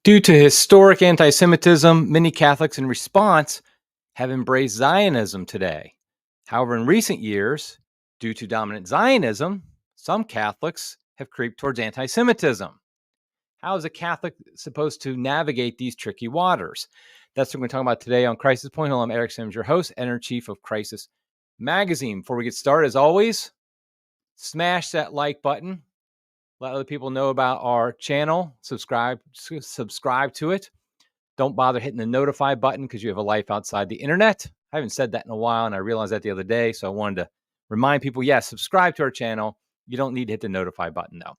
Due to historic anti-Semitism, many Catholics in response have embraced Zionism today. However, in recent years, due to dominant Zionism, some Catholics have creeped towards anti-Semitism. How is a Catholic supposed to navigate these tricky waters? That's what we're going to talk about today on Crisis Point. Hello, I'm Eric Sims, your host, editor-in-chief of Crisis Magazine. Before we get started, as always, smash that like button. Let other people know about our channel. Subscribe to it. Don't bother hitting the notify button because you have a life outside the internet. I haven't said that in a while, and I realized that the other day, so I wanted to remind people, yes, subscribe to our channel. You don't need to hit the notify button, though.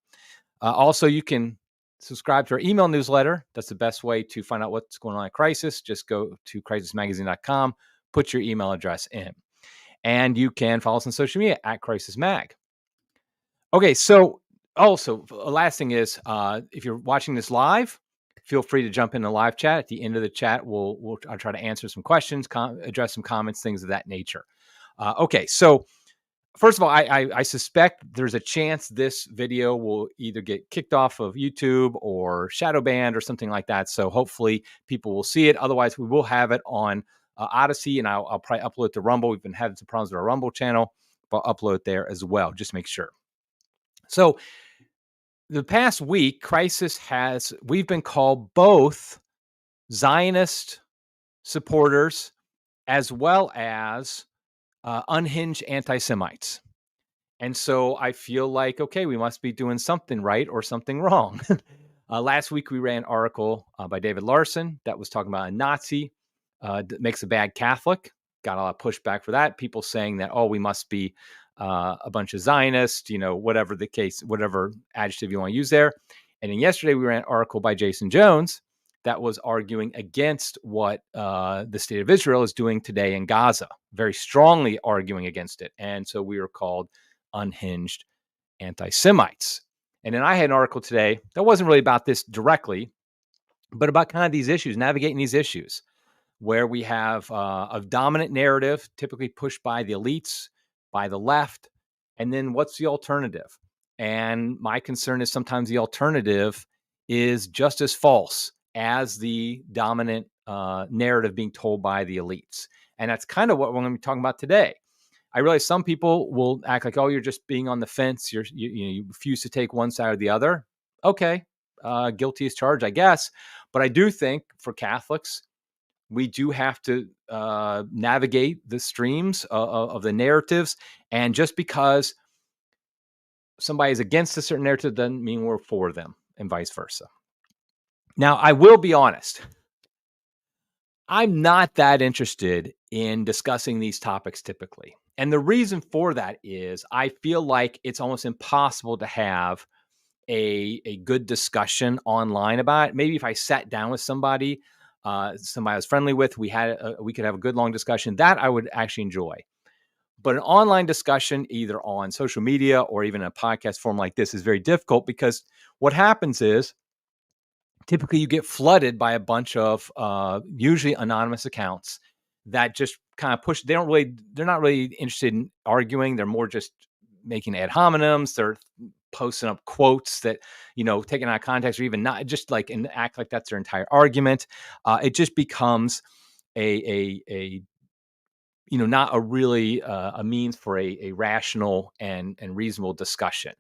Also, you can subscribe to our email newsletter. That's the best way to find out what's going on at Crisis. Just go to crisismagazine.com, put your email address in. And you can follow us on social media at Crisis Mag. Okay, so also, last thing is, if you're watching this live, feel free to jump in the live chat. At the end of the chat, I'll try to answer some questions, address some comments, things of that nature. Okay, so first of all, I suspect there's a chance this video will either get kicked off of YouTube or shadow banned or something like that. So hopefully people will see it. Otherwise, we will have it on Odyssey, and I'll probably upload it to Rumble. We've been having some problems with our Rumble channel, but I'll upload it there as well, just to make sure. So the past week, we've been called both Zionist supporters as well as unhinged anti-Semites. And so I feel like, okay, we must be doing something right or something wrong. Last week, we ran an article by David Larson that was talking about a Nazi makes a bad Catholic. Got a lot of pushback for that. People saying that, we must be a bunch of Zionists, whatever the case, whatever adjective you want to use there. And then yesterday we ran an article by Jason Jones that was arguing against what the state of Israel is doing today in Gaza, very strongly arguing against it. And so we were called unhinged anti-Semites. And then I had an article today that wasn't really about this directly, but about kind of these issues, navigating these issues, where we have a dominant narrative typically pushed by the elites, by the left, and then what's the alternative? And my concern is sometimes the alternative is just as false as the dominant narrative being told by the elites. And that's kind of what we're going to be talking about today. I realize some people will act like, you're just being on the fence. You refuse to take one side or the other. Okay, guilty as charged, I guess. But I do think for Catholics, we do have to navigate the streams of the narratives. And just because somebody is against a certain narrative doesn't mean we're for them, and vice versa. Now, I will be honest. I'm not that interested in discussing these topics typically. And the reason for that is I feel like it's almost impossible to have a good discussion online about it. Maybe if I sat down with somebody I was friendly with, we could have a good long discussion that I would actually enjoy. But an online discussion, either on social media or even a podcast form like this, is very difficult because what happens is typically you get flooded by a bunch of usually anonymous accounts that just kind of push. They're not really interested in arguing. They're more just making ad hominems. They're posting up quotes that, taken out of context or even not, just like, and act like that's their entire argument. It just becomes a not a really a means for a rational and reasonable discussion.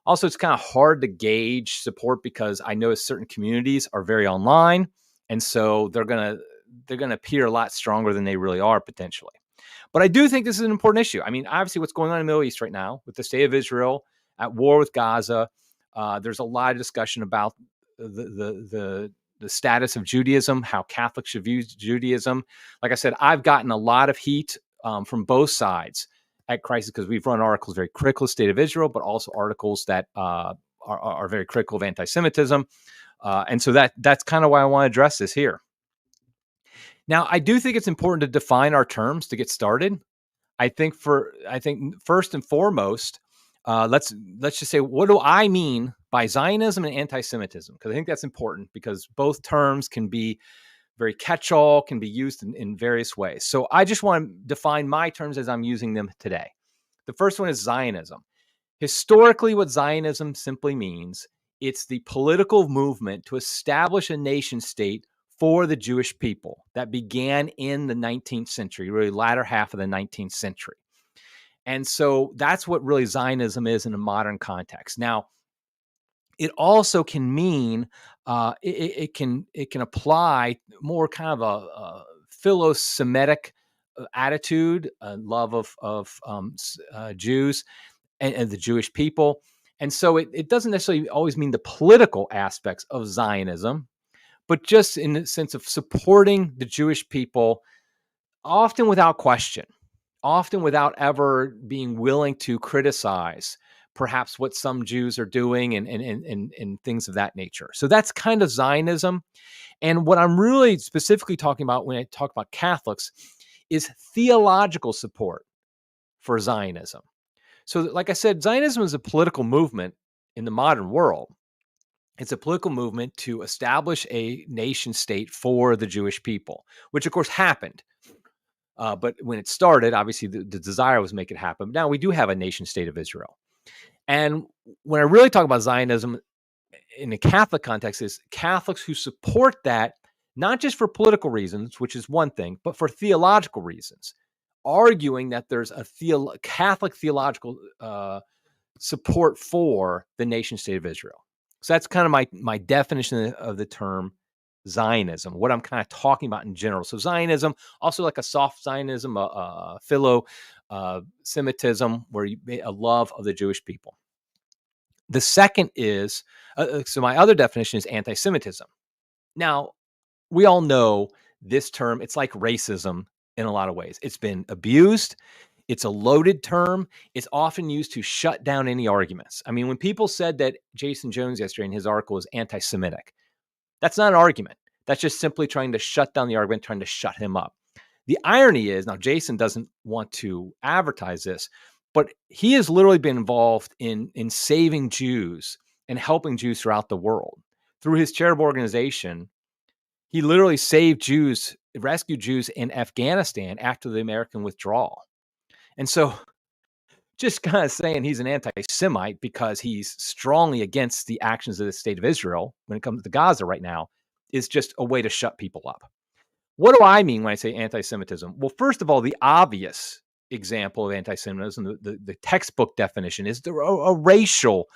Also, it's kind of hard to gauge support because I know certain communities are very online, and so they're gonna appear a lot stronger than they really are potentially. But I do think this is an important issue. I mean, obviously, what's going on in the Middle East right now with the state of Israel at war with Gaza, there's a lot of discussion about the status of Judaism, how Catholics should view Judaism. Like I said, I've gotten a lot of heat from both sides at Crisis because we've run articles very critical of the state of Israel, but also articles that are very critical of anti-Semitism. And so that's kind of why I want to address this here. Now, I do think it's important to define our terms to get started. I think first and foremost, let's just say, what do I mean by Zionism and anti-Semitism? Because I think that's important because both terms can be very catch-all, can be used in various ways. So I just want to define my terms as I'm using them today. The first one is Zionism. Historically, what Zionism simply means It's the political movement to establish a nation state for the Jewish people that began in the 19th century, really latter half of the 19th century. And so that's what really Zionism is in a modern context. Now, it also can mean it can apply more kind of a philo-Semitic attitude, love of Jews and the Jewish people. And so it doesn't necessarily always mean the political aspects of Zionism, but just in the sense of supporting the Jewish people, often without question, often without ever being willing to criticize perhaps what some Jews are doing and things of that nature. So that's kind of Zionism. And what I'm really specifically talking about when I talk about Catholics is theological support for Zionism. So, like I said, Zionism is a political movement in the modern world. It's a political movement to establish a nation state for the Jewish people, which of course happened. But when it started, obviously the desire was to make it happen. Now we do have a nation state of Israel. And when I really talk about Zionism in a Catholic context, is Catholics who support that, not just for political reasons, which is one thing, but for theological reasons, arguing that there's a Catholic theological support for the nation state of Israel. So that's kind of my definition of the term Zionism, what I'm kind of talking about in general. So Zionism, also like a soft Zionism, a philo-Semitism, where you a love of the Jewish people. The second is, so my other definition is anti-Semitism. Now, we all know this term, it's like racism in a lot of ways. It's been abused. It's a loaded term. It's often used to shut down any arguments. I mean, when people said that Jason Jones yesterday in his article was anti-Semitic, that's not an argument. That's just simply trying to shut down the argument, trying to shut him up. The irony is, now Jason doesn't want to advertise this, but he has literally been involved in saving Jews and helping Jews throughout the world. Through his charitable organization, he literally saved Jews, rescued Jews in Afghanistan after the American withdrawal. And so just kind of saying he's an anti-Semite because he's strongly against the actions of the state of Israel when it comes to Gaza right now is just a way to shut people up. What do I mean when I say anti-Semitism? Well, first of all, the obvious example of anti-Semitism, the textbook definition, is a racial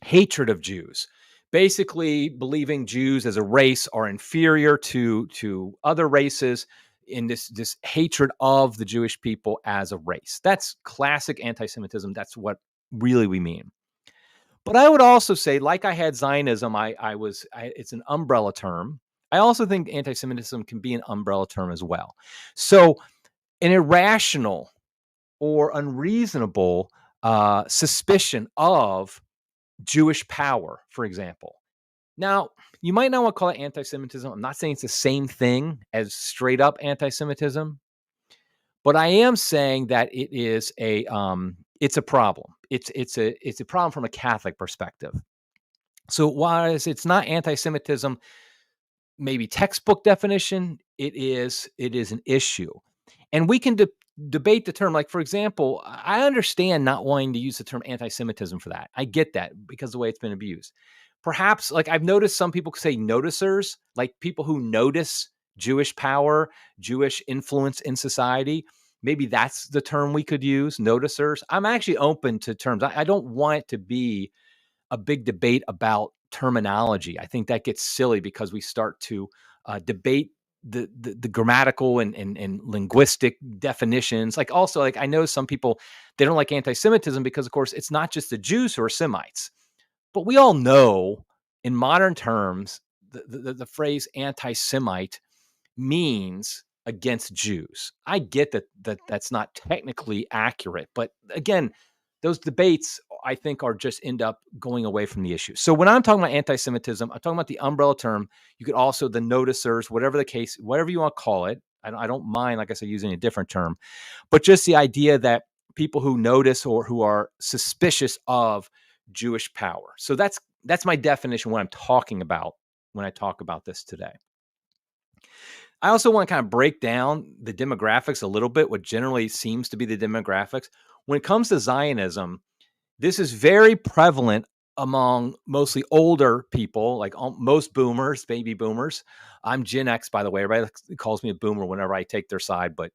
hatred of Jews. Basically, believing Jews as a race are inferior to other races, in this hatred of the Jewish people as a race. That's classic anti-Semitism. That's what really we mean. But I would also say, like I had Zionism, it's an umbrella term. I also think anti-Semitism can be an umbrella term as well. So an irrational or unreasonable suspicion of Jewish power, for example. Now, you might not want to call it anti-Semitism. I'm not saying it's the same thing as straight up anti-Semitism, but I am saying that it's a problem. It's a problem from a Catholic perspective. So while it's not anti-Semitism, maybe textbook definition, it is an issue, and we can debate the term. Like, for example, I understand not wanting to use the term anti-Semitism for that. I get that because of the way it's been abused. Perhaps, like I've noticed some people say noticers, like people who notice Jewish power, Jewish influence in society. Maybe that's the term we could use, noticers. I'm actually open to terms. I don't want it to be a big debate about terminology. I think that gets silly because we start to debate the grammatical and linguistic definitions. Like also, like I know some people, they don't like anti-Semitism because, of course, it's not just the Jews who are Semites. But we all know in modern terms, the phrase anti-Semite means against Jews. I get that that's not technically accurate, but again, those debates, I think, are just end up going away from the issue. So when I'm talking about anti-Semitism, I'm talking about the umbrella term. You could also the noticers, whatever the case, whatever you want to call it. I don't mind, like I said, using a different term, but just the idea that people who notice or who are suspicious of Jewish power. So that's my definition, what I'm talking about when I talk about this today. I also want to kind of break down the demographics a little bit, what generally seems to be the demographics. When it comes to Zionism, this is very prevalent among mostly older people, like most boomers, baby boomers. I'm Gen X, by the way. Everybody calls me a boomer whenever I take their side, but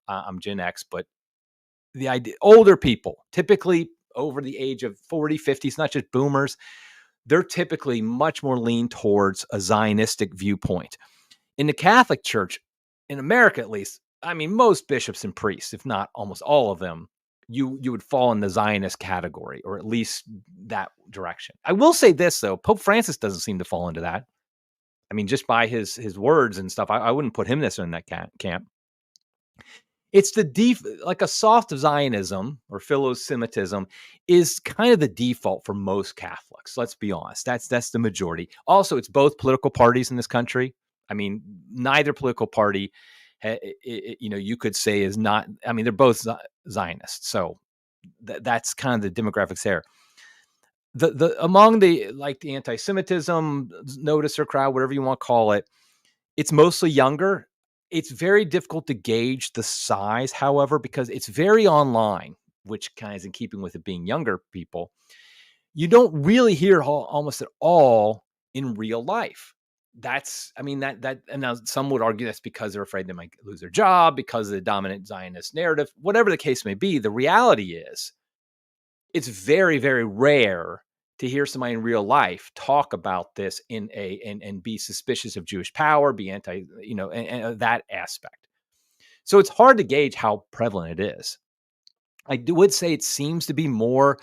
I'm Gen X. But the idea, older people, typically over the age of 40, 50, it's not just boomers. They're typically much more lean towards a Zionistic viewpoint. In the Catholic Church, in America at least, I mean, most bishops and priests, if not almost all of them, you would fall in the Zionist category, or at least that direction. I will say this though, Pope Francis doesn't seem to fall into that. I mean, just by his words and stuff, I wouldn't put him necessarily in that camp. It's like a soft Zionism or philo-Semitism is kind of the default for most Catholics. Let's be honest. That's the majority. Also, it's both political parties in this country. I mean, neither political party, you could say is not. I mean, they're both Zionists. So that's kind of the demographics there. The among the anti-Semitism noticer crowd, whatever you want to call it, it's mostly younger. It's very difficult to gauge the size, however, because it's very online, which kind of is in keeping with it being younger people. You don't really hear almost at all in real life. And now some would argue that's because they're afraid they might lose their job because of the dominant Zionist narrative. Whatever the case may be, the reality is it's very, very rare to hear somebody in real life talk about this and be suspicious of Jewish power, be anti, and that aspect. So it's hard to gauge how prevalent it is. I would say it seems to be more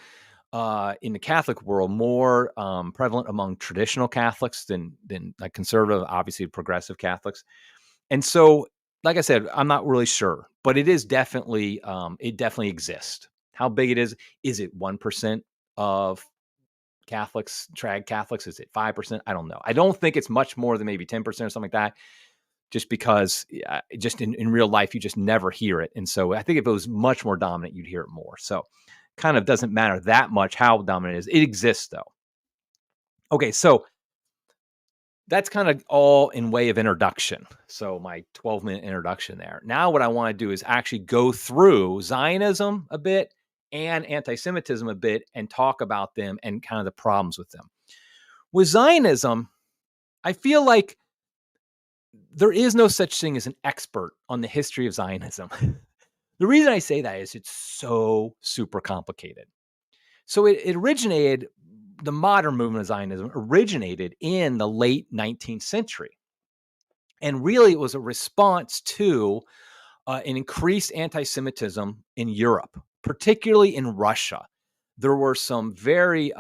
in the Catholic world, more prevalent among traditional Catholics than like conservative, obviously progressive Catholics. And so, like I said, I'm not really sure, but it is definitely, it definitely exists. How big it is it 1% of Catholics, trad Catholics? Is it 5%? I don't know. I don't think it's much more than maybe 10% or something like that, just because just in real life, you just never hear it. And so I think if it was much more dominant, you'd hear it more. So kind of doesn't matter that much how dominant it is. It exists though. Okay, so that's kind of all in way of introduction. So my 12-minute introduction there. Now what I want to do is actually go through Zionism a bit and anti-Semitism a bit and talk about them and kind of the problems with them. With Zionism, I feel like there is no such thing as an expert on the history of Zionism. The reason I say that is it's so super complicated. So it originated, the modern movement of Zionism originated in the late 19th century. And really, it was a response to an increased anti-Semitism in Europe, particularly in Russia. There were some very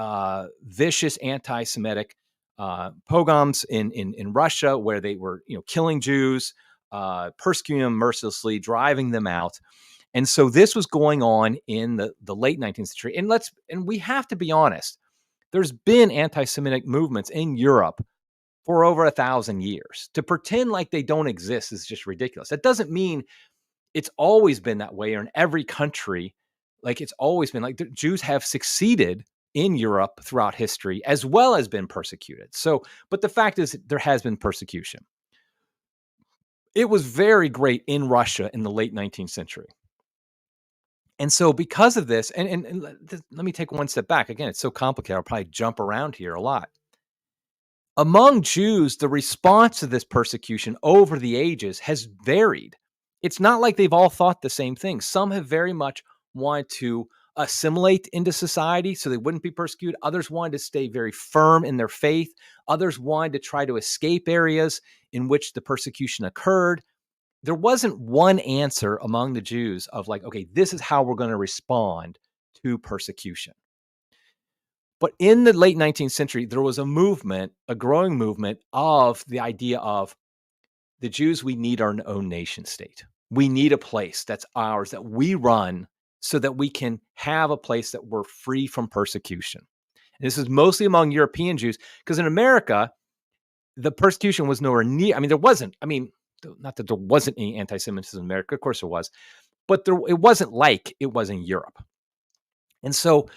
vicious anti-Semitic pogroms in Russia where they were, killing Jews, persecuting them mercilessly, driving them out. And so this was going on in the late 19th century. And we have to be honest, there's been anti-Semitic movements in Europe for over 1,000 years. To pretend like they don't exist is just ridiculous. That doesn't mean it's always been that way, or in every country, like it's always been like the Jews have succeeded in Europe throughout history as well as been persecuted. So, but the fact is there has been persecution. It was very great in Russia in the late 19th century. And so because of this, and let me take one step back. Again, it's so complicated. I'll probably jump around here a lot. Among Jews, the response to this persecution over the ages has varied. It's not like they've all thought the same thing. Some have very much wanted to assimilate into society so they wouldn't be persecuted. Others wanted to stay very firm in their faith. Others wanted to try to escape areas in which the persecution occurred. There wasn't one answer among the Jews of like, okay, this is how we're going to respond to persecution. But in the late 19th century, there was a movement, a growing movement of the idea of the Jews, we need our own nation state. We need a place that's ours, that we run so that we can have a place that we're free from persecution. And this is mostly among European Jews, because in America, the persecution was nowhere near. I mean, there wasn't. I mean, not that there wasn't any anti-Semitism in America. Of course there was. But it wasn't like it was in Europe. And so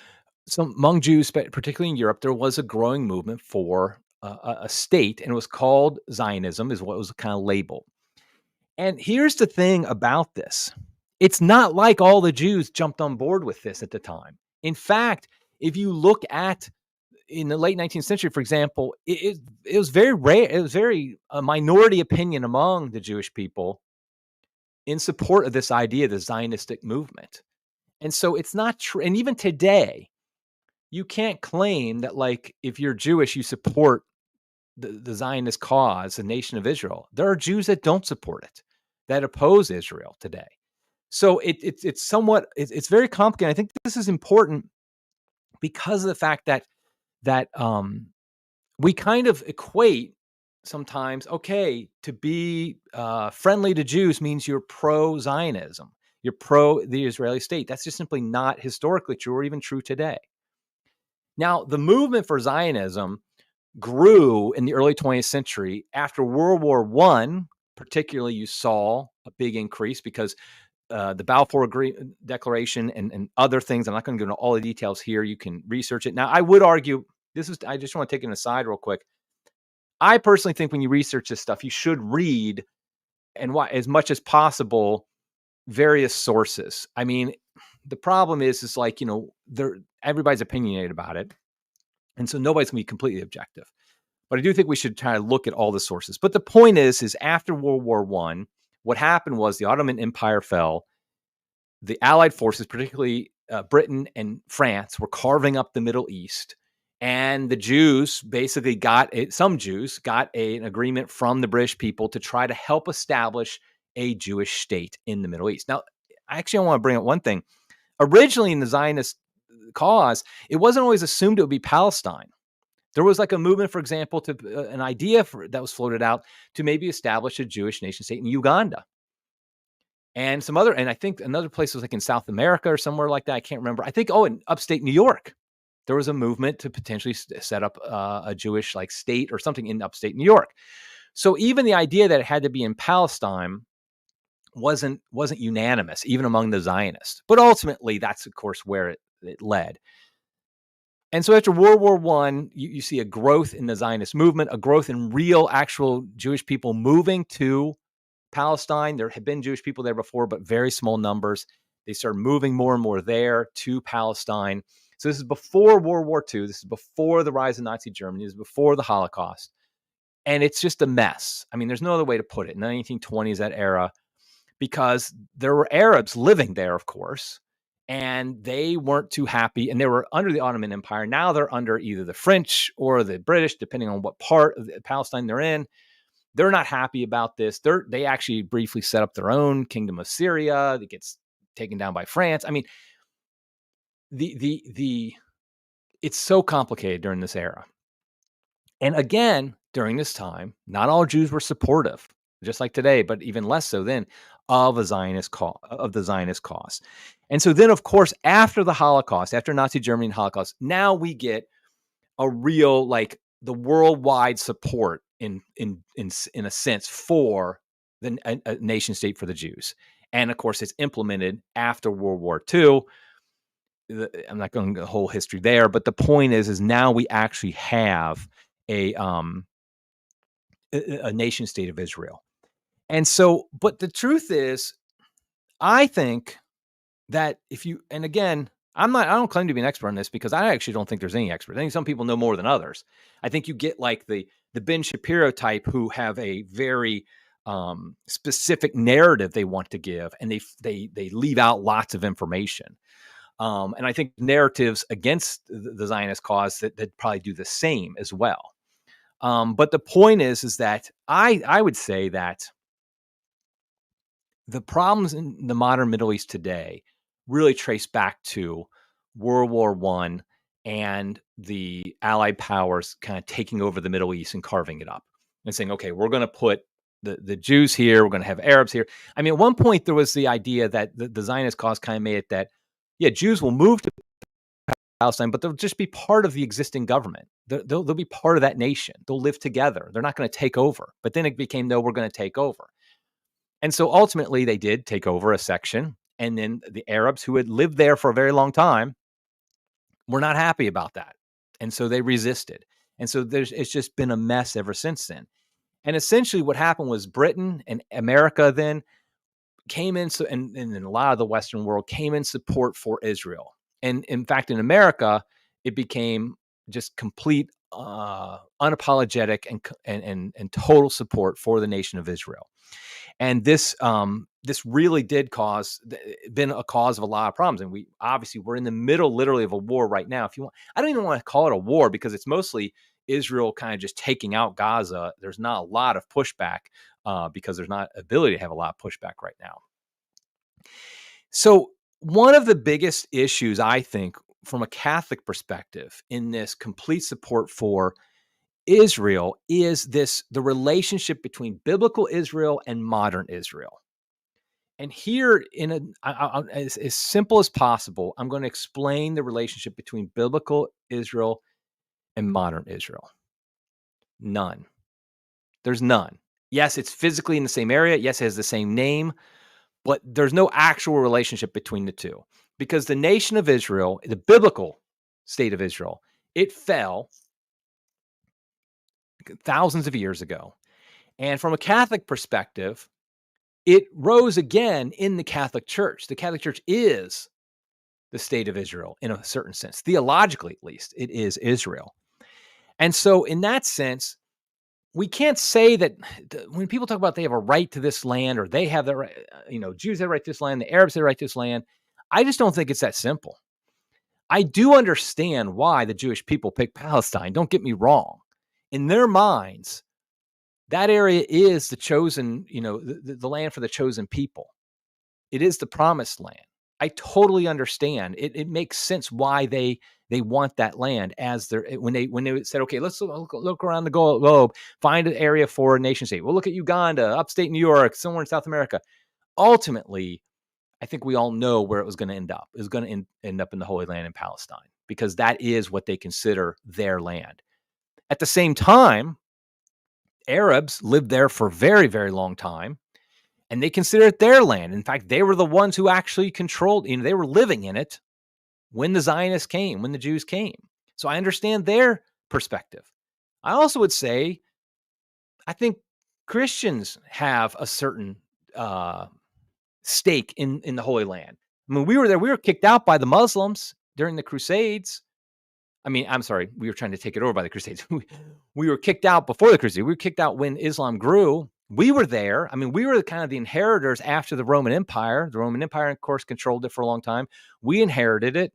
among Jews, particularly in Europe, there was a growing movement for a state, and it was called Zionism, is what was kind of labeled. And here's the thing about this. It's not like all the Jews jumped on board with this at the time. In fact, if you look at in the late 19th century, for example, it was very rare. It was very a minority opinion among the Jewish people in support of this idea, the Zionistic movement. And so it's not true. And even today, you can't claim that, like, if you're Jewish, you support the Zionist cause, the nation of Israel. There are Jews that don't support it, that oppose Israel today. So it's somewhat, it's very complicated. I think this is important because of the fact that we kind of equate sometimes, okay, to be friendly to Jews means you're pro-Zionism, you're pro the Israeli state. That's just simply not historically true or even true today. Now, the movement for Zionism grew in the early 20th century. After World War I, particularly, you saw a big increase because the Balfour Declaration and other things. I'm not going to go into all the details here. You can research it. Now, I would argue, I just want to take an aside real quick. I personally think when you research this stuff, you should read, and as much as possible, various sources. I mean, the problem is like, everybody's opinionated about it. And so nobody's going to be completely objective. But I do think we should try to look at all the sources. But the point is after World War I, what happened was the Ottoman Empire fell. The Allied forces, particularly Britain and France, were carving up the Middle East. And the Jews basically some Jews got an agreement from the British people to try to help establish a Jewish state in the Middle East. Now, I want to bring up one thing. Originally in the Zionist cause, it wasn't always assumed it would be Palestine. There was like a movement, for example, to an idea that was floated out to maybe establish a Jewish nation state in Uganda. And I think another place was like in South America or somewhere like that. I can't remember. I think, in upstate New York, there was a movement to potentially set up a Jewish like state or something in upstate New York. So even the idea that it had to be in Palestine wasn't unanimous, even among the Zionists. But ultimately, that's, of course, where it led. And so after World War I, you see a growth in the Zionist movement, a growth in real, actual Jewish people moving to Palestine. There had been Jewish people there before, but very small numbers. They started moving more and more there to Palestine. So this is before World War II. This is before the rise of Nazi Germany. This is before the Holocaust. And it's just a mess. I mean, there's no other way to put it. In the 1920s, that era, because there were Arabs living there, of course, and they weren't too happy. And they were under the Ottoman Empire. Now they're under either the French or the British, depending on what part of Palestine they're in. They're not happy about this. They actually briefly set up their own kingdom of Syria that gets taken down by France. I mean, it's so complicated during this era. And again, during this time, not all Jews were supportive, just like today, but even less so then, of the Zionist cause. And so then, of course, after the Holocaust, after Nazi Germany and Holocaust, now we get a real, like, the worldwide support in a sense for a nation state for the Jews. And of course, it's implemented after World War II. I'm not going to the whole history there, but the point is now we actually have a nation state of Israel. And so, but the truth is, I think that and again, I don't claim to be an expert on this because I actually don't think there's any expert. I think some people know more than others. I think you get like the Ben Shapiro type who have a very specific narrative they want to give, and they leave out lots of information. And I think narratives against the Zionist cause that probably do the same as well. But the point is that I would say that the problems in the modern Middle East today really trace back to World War I and the Allied powers kind of taking over the Middle East and carving it up and saying, okay, we're going to put the Jews here, we're going to have Arabs here. I mean, at one point there was the idea that the Zionist cause kind of made it that, yeah, Jews will move to Palestine, but they'll just be part of the existing government. They'll be part of that nation. They'll live together. They're not going to take over. But then it became, no, we're going to take over. And so ultimately they did take over a section. And then the Arabs who had lived there for a very long time were not happy about that. And so they resisted. And so it's just been a mess ever since then. And essentially what happened was Britain and America then came in, and a lot of the Western world came in support for Israel. And in fact, in America, it became just complete unapologetic and total support for the nation of Israel. And this really did been a cause of a lot of problems. And we're in the middle, literally, of a war right now. If you want, I don't even want to call it a war, because it's mostly Israel kind of just taking out Gaza. There's not a lot of pushback because there's not ability to have a lot of pushback right now. So one of the biggest issues, I think, from a Catholic perspective in this complete support for Israel is the relationship between biblical Israel and modern Israel. And here, as simple as possible, I'm going to explain the relationship between biblical Israel and modern Israel. None. There's none. Yes, it's physically in the same area. Yes, it has the same name, but there's no actual relationship between the two, because the nation of Israel, the biblical state of Israel, it fell thousands of years ago. And from a Catholic perspective, it rose again in the Catholic Church. The Catholic Church is the state of Israel in a certain sense. Theologically, at least, it is Israel. And so in that sense, we can't say that when people talk about they have a right to this land, or they have the right, Jews have a right to this land, the Arabs have a right to this land. I just don't think it's that simple. I do understand why the Jewish people picked Palestine. Don't get me wrong. In their minds, that area is the chosen, the land for the chosen people. It is the promised land. I totally understand. It makes sense why they want that land as when they said, okay, let's look around the globe, find an area for a nation state. We'll look at Uganda, upstate New York, somewhere in South America. Ultimately, I think we all know where it was going to end up. It was going to end up in the Holy Land in Palestine, because that is what they consider their land. At the same time, Arabs lived there for a very, very long time, and they consider it their land. In fact, they were the ones who actually controlled, they were living in it when the Zionists came, when the Jews came. So I understand their perspective. I also would say, I think Christians have a certain stake in the Holy Land. I mean, we were there. We were kicked out by the Muslims during the Crusades. I mean, I'm sorry, we were trying to take it over by the Crusades. We were kicked out before the Crusades. We were kicked out when Islam grew. We were there. I mean, we were kind of the inheritors after the Roman Empire. The Roman Empire, of course, controlled it for a long time. We inherited it,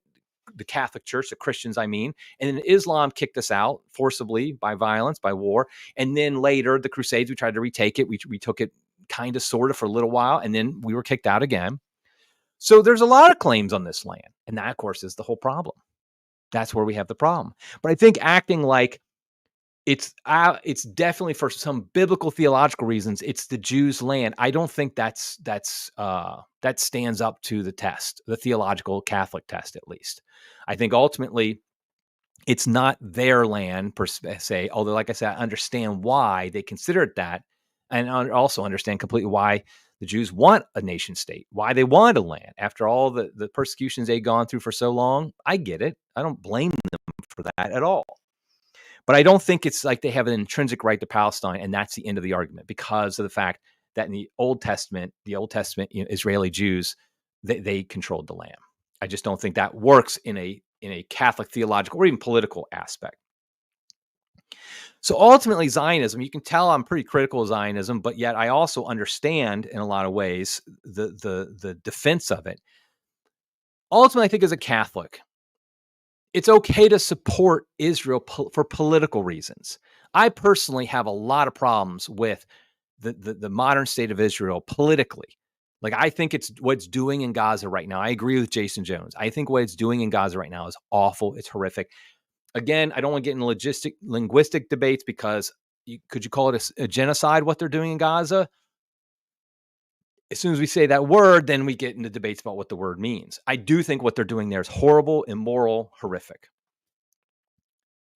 the Catholic Church, the Christians, I mean. And then Islam kicked us out forcibly by violence, by war. And then later, the Crusades, we tried to retake it. We took it kind of, sort of, for a little while. And then we were kicked out again. So there's a lot of claims on this land. And that, of course, is the whole problem. That's where we have the problem. But I think acting like it's definitely, for some biblical theological reasons, it's the Jews' land, I don't think that stands up to the test, the theological Catholic test, at least. I think ultimately it's not their land per se, although, like I said, I understand why they consider it that, and I also understand completely why the Jews want a nation state, why they want a land. After all the persecutions they've gone through for so long, I get it. I don't blame them for that at all. But I don't think it's like they have an intrinsic right to Palestine, and that's the end of the argument, because of the fact that in the Old Testament, Israeli Jews, they controlled the land. I just don't think that works in a Catholic theological or even political aspect. So ultimately, Zionism, you can tell I'm pretty critical of Zionism, but yet I also understand in a lot of ways the defense of it. Ultimately, I think as a Catholic, it's okay to support Israel for political reasons. I personally have a lot of problems with the modern state of Israel politically. Like, I think it's what it's doing in Gaza right now. I agree with Jason Jones. I think what it's doing in Gaza right now is awful. It's horrific. Again, I don't want to get into linguistic debates, because could you call it a genocide, what they're doing in Gaza? As soon as we say that word, then we get into debates about what the word means. I do think what they're doing there is horrible, immoral, horrific.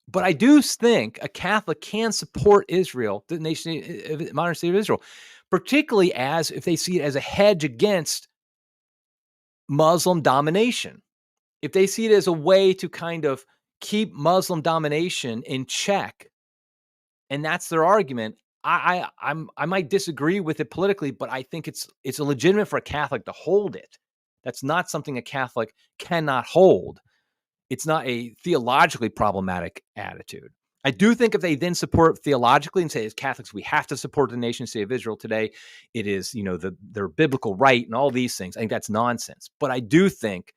But I do think a Catholic can support Israel, the nation, modern state of Israel, particularly if they see it as a hedge against Muslim domination. If they see it as a way to kind of keep Muslim domination in check, and that's their argument, I might disagree with it politically, but I think it's a legitimate for a Catholic to hold it. That's not something a Catholic cannot hold. it's not a theologically problematic attitude. I do think if they then support theologically and say, as Catholics, we have to support the nation state of Israel today, it is, their biblical right and all these things. I think that's nonsense. But I do think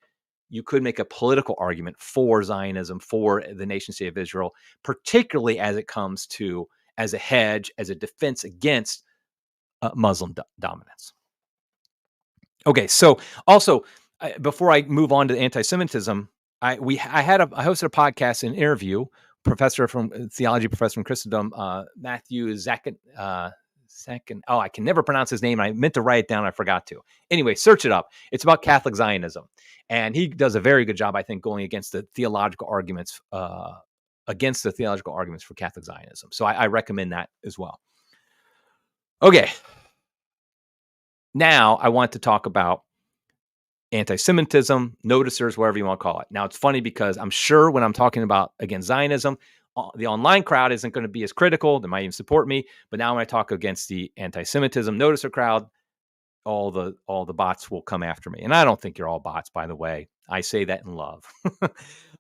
you could make a political argument for Zionism, for the nation state of Israel, particularly as it comes to as a hedge, as a defense against Muslim dominance. Okay, so also before I move on to anti-Semitism, I hosted a podcast, an interview, theology professor from Christendom, Matthew Zakin. Oh, I can never pronounce his name. I meant to write it down. I forgot to. Anyway, search it up. It's about Catholic Zionism. And he does a very good job, I think, going against the theological arguments for Catholic Zionism. So I recommend that as well. Okay. Now I want to talk about anti-Semitism, noticers, whatever you want to call it. Now, it's funny because I'm sure when I'm talking about, again, Zionism, the online crowd isn't going to be as critical. They might even support me. But now when I talk against the anti-Semitism noticer crowd, all the bots will come after me. And I don't think you're all bots, by the way. I say that in love.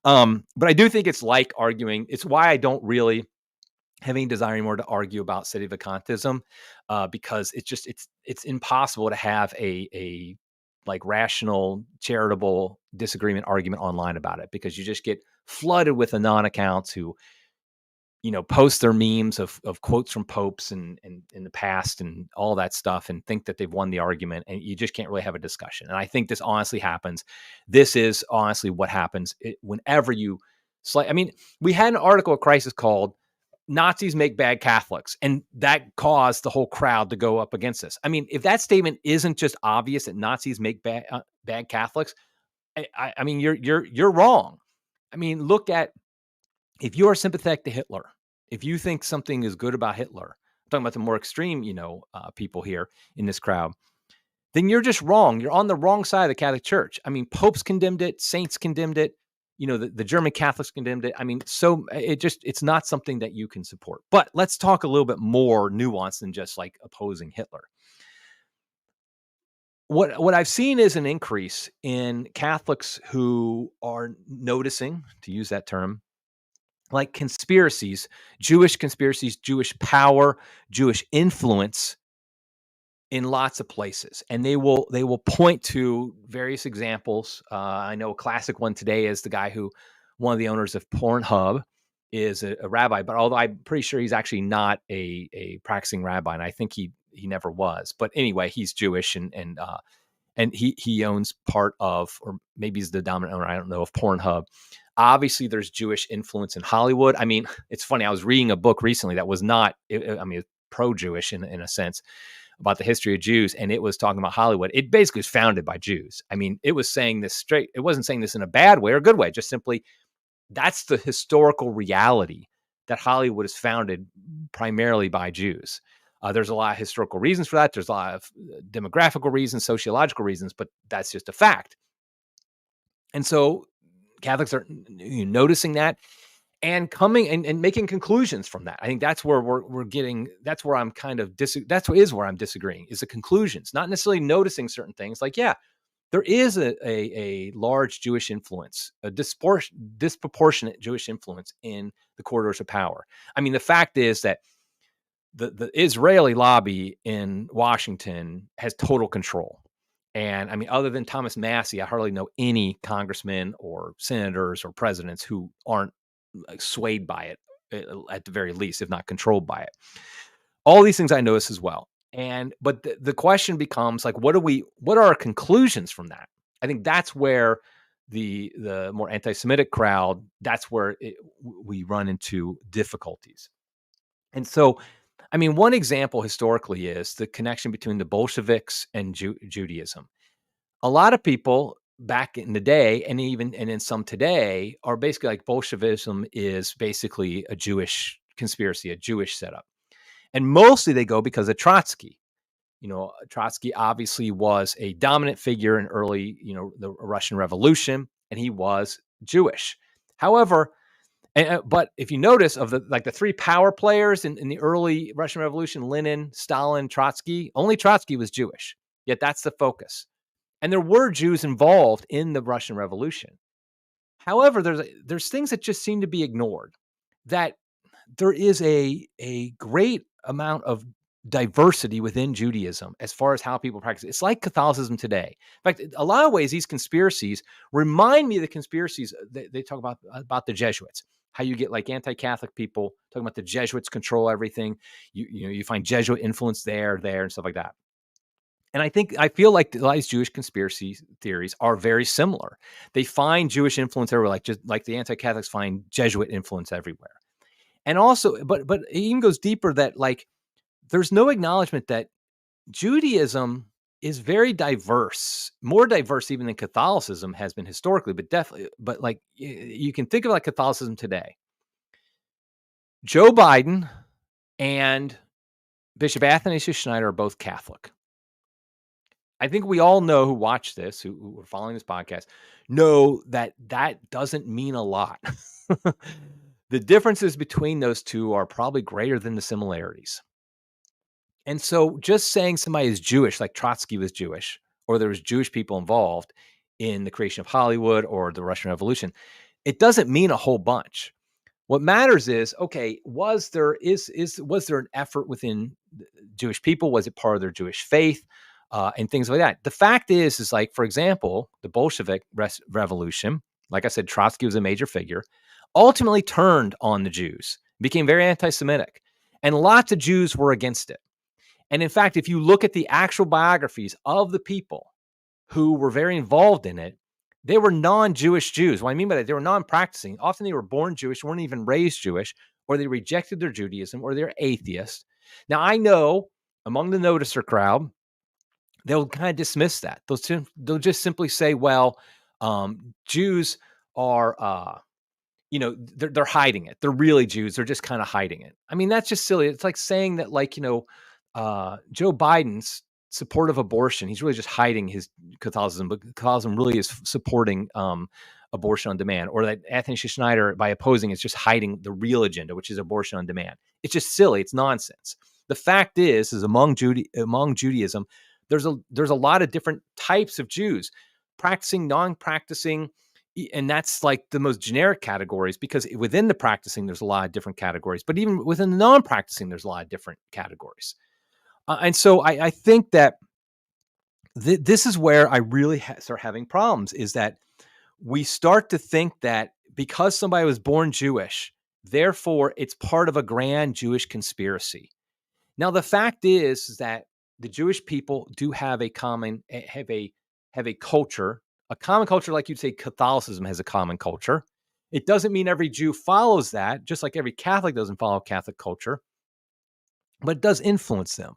But I do think it's like arguing. It's why I don't really have any desire anymore to argue about sedevacantism, because it's impossible to have a like rational, charitable disagreement argument online about it, because you just get flooded with anon accounts who, post their memes of quotes from popes and in the past and all that stuff and think that they've won the argument, and you just can't really have a discussion. And I think this honestly happens. This is honestly what happens whenever you we had an article at Crisis called Nazis Make Bad Catholics, and that caused the whole crowd to go up against us. I mean, if that statement isn't just obvious that Nazis make bad Catholics, I mean, you're wrong. I mean, look at, if you are sympathetic to Hitler, if you think something is good about Hitler, I'm talking about the more extreme, people here in this crowd, then you're just wrong. You're on the wrong side of the Catholic Church. I mean, popes condemned it, saints condemned it, the German Catholics condemned it. I mean, so it's not something that you can support. But let's talk a little bit more nuanced than just like opposing Hitler. What I've seen is an increase in Catholics who are noticing, to use that term, like conspiracies, Jewish power, Jewish influence in lots of places. And they will point to various examples. I know a classic one today is the guy who, one of the owners of Pornhub, is a rabbi, but although I'm pretty sure he's actually not a practicing rabbi, and I think he never was. But anyway, he's Jewish, and he owns part of, or maybe he's the dominant owner, I don't know, of Pornhub. Obviously, there's Jewish influence in Hollywood. I mean, it's funny. I was reading a book recently that was not, pro-Jewish in a sense, about the history of Jews, and it was talking about Hollywood. It basically was founded by Jews. I mean, it was saying this straight. It wasn't saying this in a bad way or a good way, just simply that's the historical reality, that Hollywood is founded primarily by Jews. There's a lot of historical reasons for that. There's a lot of demographical reasons, sociological reasons, but that's just a fact. And so Catholics are noticing that and coming and making conclusions from that. I think that's where we're getting, that's where I'm kind of, where I'm disagreeing, is the conclusions, not necessarily noticing certain things. Like, yeah, there is a large Jewish influence, a disproportionate Jewish influence in the corridors of power. I mean, the fact is that the Israeli lobby in Washington has total control. And I mean, other than Thomas Massey, I hardly know any congressmen or senators or presidents who aren't swayed by it, at the very least, if not controlled by it. All these things I notice as well. But the question becomes, like, what are our conclusions from that? I think that's where the more anti-Semitic crowd, that's where we run into difficulties. And so, I mean, one example historically is the connection between the Bolsheviks and Judaism. A lot of people back in the day, and in some today, are basically like Bolshevism is basically a Jewish conspiracy, a Jewish setup. And mostly they go because of Trotsky. Trotsky obviously was a dominant figure in early, the Russian Revolution, and he was Jewish. However, but if you notice, of the three power players in the early Russian Revolution, Lenin, Stalin, Trotsky, only Trotsky was Jewish. Yet that's the focus. And there were Jews involved in the Russian Revolution. However, there's things that just seem to be ignored. That there is a great amount of diversity within Judaism as far as how people practice it. It's like Catholicism today. In fact, a lot of ways, these conspiracies remind me of the conspiracies they talk about the Jesuits. How you get like anti-Catholic people talking about the Jesuits control everything. You find Jesuit influence there, and stuff like that. And I feel like a lot of these Jewish conspiracy theories are very similar. They find Jewish influence everywhere, just like the anti-Catholics find Jesuit influence everywhere. And also, but it even goes deeper that like there's no acknowledgement that Judaism is very diverse, more diverse even than Catholicism has been historically, but definitely, but like you can think of like Catholicism today. Joe Biden and Bishop Athanasius Schneider are both Catholic. I think we all know who watch this, who are following this podcast, know that that doesn't mean a lot. The differences between those two are probably greater than the similarities. And so just saying somebody is Jewish, like Trotsky was Jewish, or there was Jewish people involved in the creation of Hollywood or the Russian Revolution, it doesn't mean a whole bunch. What matters is, okay, was there an effort within Jewish people? Was it part of their Jewish faith? And things like that. The fact is like, for example, the Bolshevik revolution, like I said, Trotsky was a major figure, ultimately turned on the Jews, became very anti-Semitic, and lots of Jews were against it. And in fact, if you look at the actual biographies of the people who were very involved in it, they were non-Jewish Jews. What I mean by that, they were non-practicing. Often they were born Jewish, weren't even raised Jewish, or they rejected their Judaism, or they're atheists. Now, I know among the noticer crowd, they'll kind of dismiss that. They'll just simply say, well, Jews are, they're hiding it. They're really Jews. They're just kind of hiding it. I mean, that's just silly. It's like saying that, like, Joe Biden's support of abortion, he's really just hiding his Catholicism, but Catholicism really is supporting abortion on demand, or that Anthony Schneider, by opposing, is just hiding the real agenda, which is abortion on demand. It's just silly. It's nonsense. The fact is among Judaism, there's a lot of different types of Jews, practicing, non-practicing, and that's like the most generic categories, because within the practicing, there's a lot of different categories, but even within the non-practicing, there's a lot of different categories. And so I think that this is where I really start having problems, is that we start to think that because somebody was born Jewish, therefore it's part of a grand Jewish conspiracy. Now, the fact is that the Jewish people do have a common, have a culture, a common culture, like you'd say Catholicism has a common culture. It doesn't mean every Jew follows that, just like every Catholic doesn't follow Catholic culture, but it does influence them.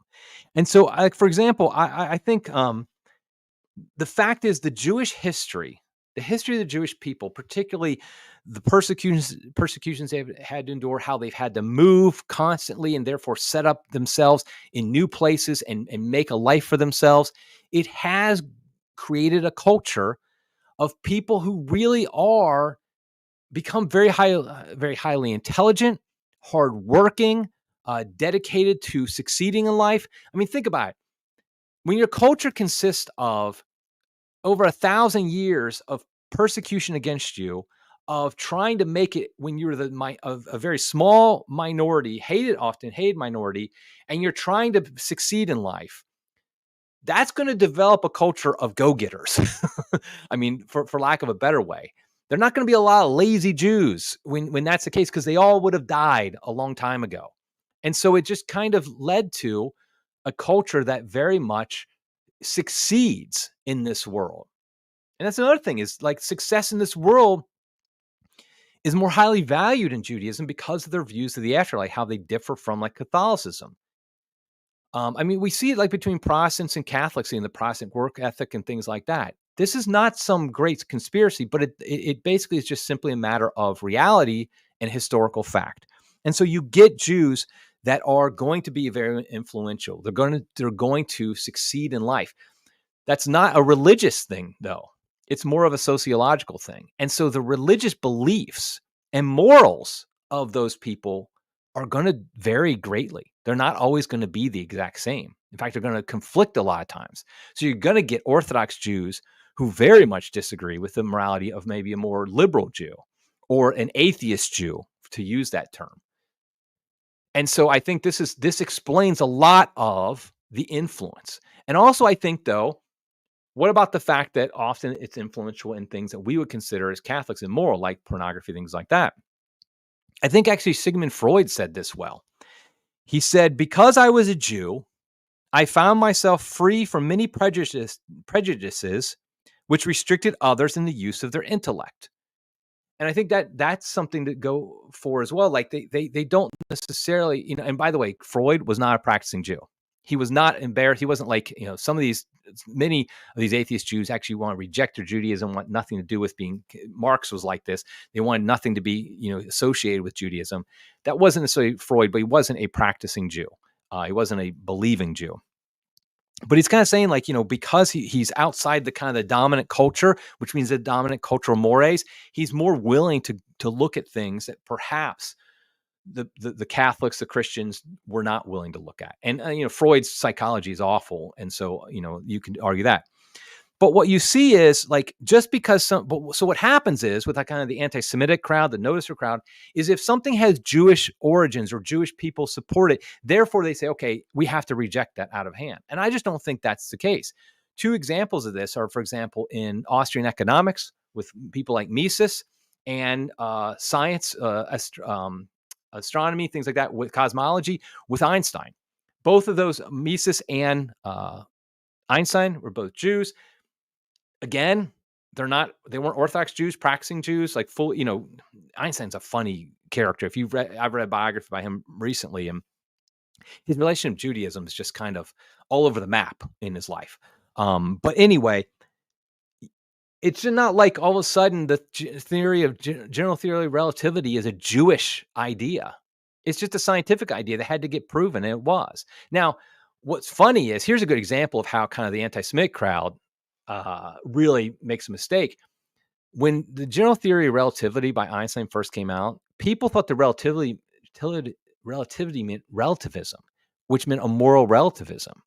And so, for example, I think the fact is the history of the Jewish people, particularly the persecutions they've had to endure, how they've had to move constantly and therefore set up themselves in new places and make a life for themselves. It has created a culture of people who really are become very highly intelligent, hardworking, dedicated to succeeding in life. I mean, think about it. When your culture consists of over 1,000 years of persecution against you, of trying to make it when you're a very small minority, often hated minority, and you're trying to succeed in life, that's going to develop a culture of go-getters. I mean, for lack of a better way. They're not going to be a lot of lazy Jews when that's the case, because they all would have died a long time ago. And so it just kind of led to a culture that very much succeeds in this world. And that's another thing, is like success in this world is more highly valued in Judaism because of their views of the afterlife, how they differ from like Catholicism. I mean, we see it like between Protestants and Catholics in the Protestant work ethic and things like that. This is not some great conspiracy, but it basically is just simply a matter of reality and historical fact. And so you get Jews that are going to be very influential. They're going to succeed in life. That's not a religious thing, though. It's more of a sociological thing. And so the religious beliefs and morals of those people are going to vary greatly. They're not always going to be the exact same. In fact, they're going to conflict a lot of times. So you're going to get Orthodox Jews who very much disagree with the morality of maybe a more liberal Jew or an atheist Jew, to use that term. And so I think this explains a lot of the influence. And also, I think, though, what about the fact that often it's influential in things that we would consider as Catholics immoral, like pornography, things like that? I think actually Sigmund Freud said this well. He said, because I was a Jew, I found myself free from many prejudices which restricted others in the use of their intellect. And I think that that's something to go for as well. Like they don't necessarily, and by the way, Freud was not a practicing Jew. He was not embarrassed. He wasn't like, many of these atheist Jews actually want to reject their Judaism, want nothing to do with being, Marx was like this. They wanted nothing to be, associated with Judaism. That wasn't necessarily Freud, but he wasn't a practicing Jew. He wasn't a believing Jew. But he's kind of saying, like, because he's outside the kind of the dominant culture, which means the dominant cultural mores, he's more willing to look at things that perhaps the Catholics, the Christians were not willing to look at. And, Freud's psychology is awful. And so, you can argue that. But what you see is, like, just because so what happens is with that kind of the anti-Semitic crowd, the noticer crowd, is if something has Jewish origins or Jewish people support it, therefore they say, okay, we have to reject that out of hand. And I just don't think that's the case. Two examples of this are, for example, in Austrian economics with people like Mises, and science, astronomy, things like that, with cosmology, with Einstein. Both of those, Mises and Einstein, were both Jews. Again, they weren't Orthodox Jews, practicing Jews, like full, Einstein's a funny character. I've read a biography by him recently, and his relationship with Judaism is just kind of all over the map in his life. But anyway, it's not like all of a sudden the general theory of relativity is a Jewish idea. It's just a scientific idea that had to get proven, and it was. Now, what's funny is, here's a good example of how kind of the anti-Semitic crowd really makes a mistake. When the general theory of relativity by Einstein first came out, people thought the relativity meant relativism, which meant a moral relativism.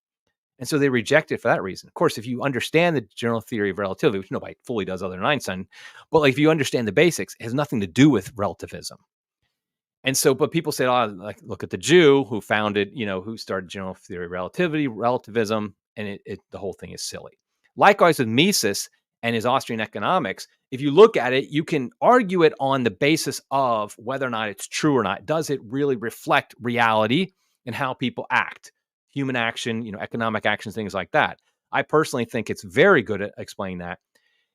And so they rejected it for that reason. Of course, if you understand the general theory of relativity, which nobody fully does other than Einstein, but like if you understand the basics, it has nothing to do with relativism. And so, but people say, like, look at the Jew who founded, who started general theory of relativity, relativism, and the whole thing is silly. Likewise with Mises and his Austrian economics, if you look at it, you can argue it on the basis of whether or not it's true or not. Does it really reflect reality and how people act, human action, economic actions, things like that? I personally think it's very good at explaining that.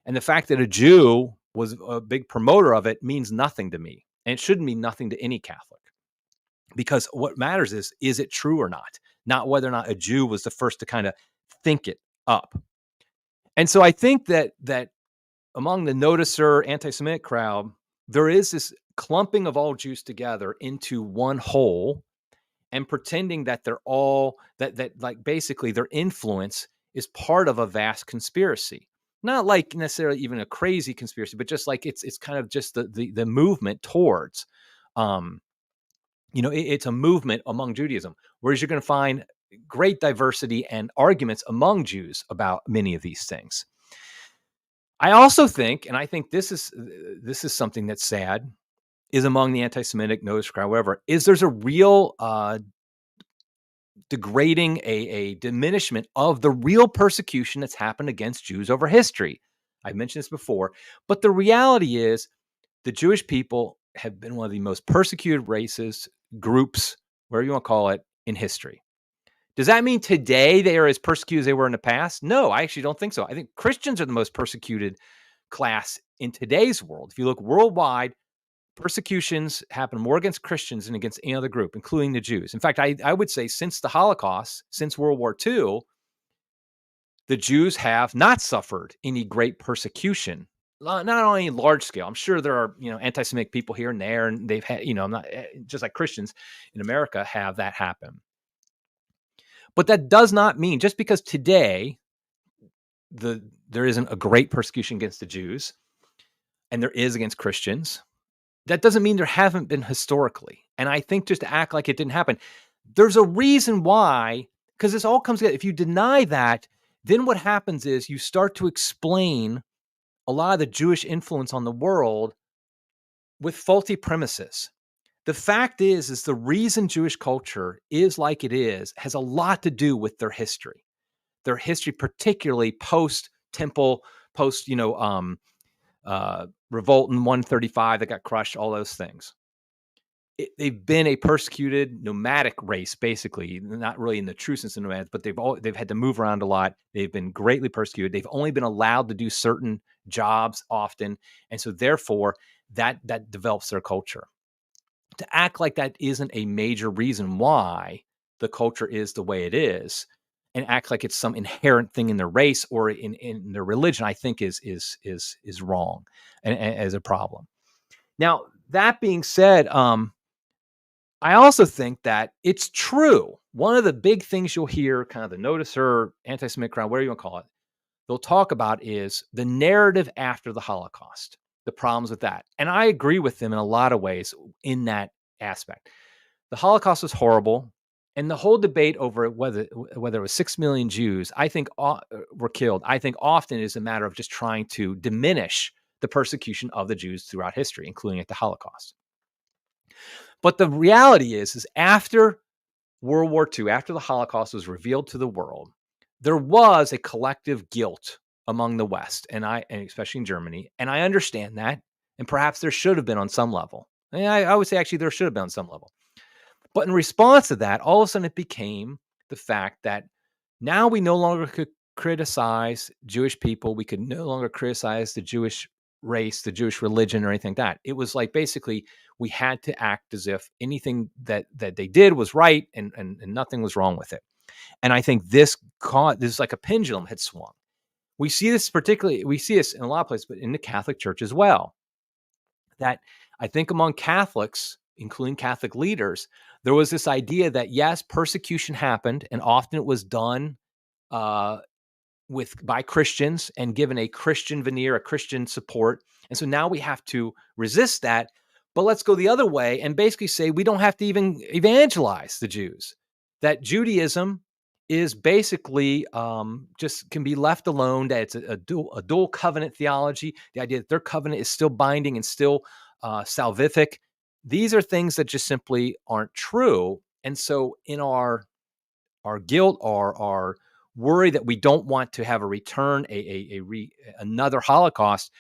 And the fact that a Jew was a big promoter of it means nothing to me. And it shouldn't mean nothing to any Catholic. Because what matters is it true or not? Not whether or not a Jew was the first to kind of think it up. And so I think that among the noticer anti-Semitic crowd, there is this clumping of all Jews together into one whole, and pretending that they're all that like basically their influence is part of a vast conspiracy. Not like necessarily even a crazy conspiracy, but just like it's kind of just the movement towards, it's a movement among Judaism, whereas you're going to find great diversity and arguments among Jews about many of these things. I also think, and I think this is something that's sad, is among the anti-Semitic notice crowd, whatever, is there's a real degrading, a diminishment of the real persecution that's happened against Jews over history. I've mentioned this before, but the reality is the Jewish people have been one of the most persecuted races, groups, whatever you want to call it, in history. Does that mean today they are as persecuted as they were in the past? No, I actually don't think so. I think Christians are the most persecuted class in today's world. If you look worldwide, persecutions happen more against Christians than against any other group, including the Jews. In fact, I would say since the Holocaust, since World War II, the Jews have not suffered any great persecution, not on any large scale. I'm sure there are, anti-Semitic people here and there, and they've had, not just like Christians in America have that happen. But that does not mean, just because today there isn't a great persecution against the Jews, and there is against Christians, that doesn't mean there haven't been historically. And I think just to act like it didn't happen, there's a reason why, because this all comes together. If you deny that, then what happens is you start to explain a lot of the Jewish influence on the world with faulty premises. The fact is the reason Jewish culture is like it is has a lot to do with their history, particularly post temple, post, revolt in 135 that got crushed, all those things. They've been a persecuted nomadic race, basically, not really in the true sense of nomadic, but they've had to move around a lot. They've been greatly persecuted. They've only been allowed to do certain jobs often. And so therefore that develops their culture. To act like that isn't a major reason why the culture is the way it is, and act like it's some inherent thing in their race or in their religion, I think is wrong and as a problem. Now, that being said, I also think that it's true. One of the big things you'll hear, kind of the noticer, anti-Semitic crowd, whatever you want to call it, they'll talk about is the narrative after the Holocaust, the problems with that. And I agree with them in a lot of ways in that aspect. The Holocaust was horrible. And the whole debate over whether it was 6 million Jews, I think, were killed, I think often is a matter of just trying to diminish the persecution of the Jews throughout history, including at the Holocaust. But the reality is after World War II, after the Holocaust was revealed to the world, there was a collective guilt among the West, and especially in Germany. And I understand that. And perhaps there should have been on some level. And I would say actually there should have been on some level. But in response to that, all of a sudden it became the fact that now we no longer could criticize Jewish people. We could no longer criticize the Jewish race, the Jewish religion, or anything like that. It was like basically we had to act as if anything that they did was right and nothing was wrong with it. And I think this is like a pendulum had swung. We see this in a lot of places, but in the Catholic Church as well. That I think among Catholics, including Catholic leaders, there was this idea that yes, persecution happened, and often it was done by Christians and given a Christian veneer, a Christian support. And so now we have to resist that. But let's go the other way and basically say we don't have to even evangelize the Jews. That Judaism is basically just can be left alone. That it's a dual covenant theology. The idea that their covenant is still binding and still salvific. These are things that just simply aren't true. And so in our guilt, our worry that we don't want to have a return, another Holocaust,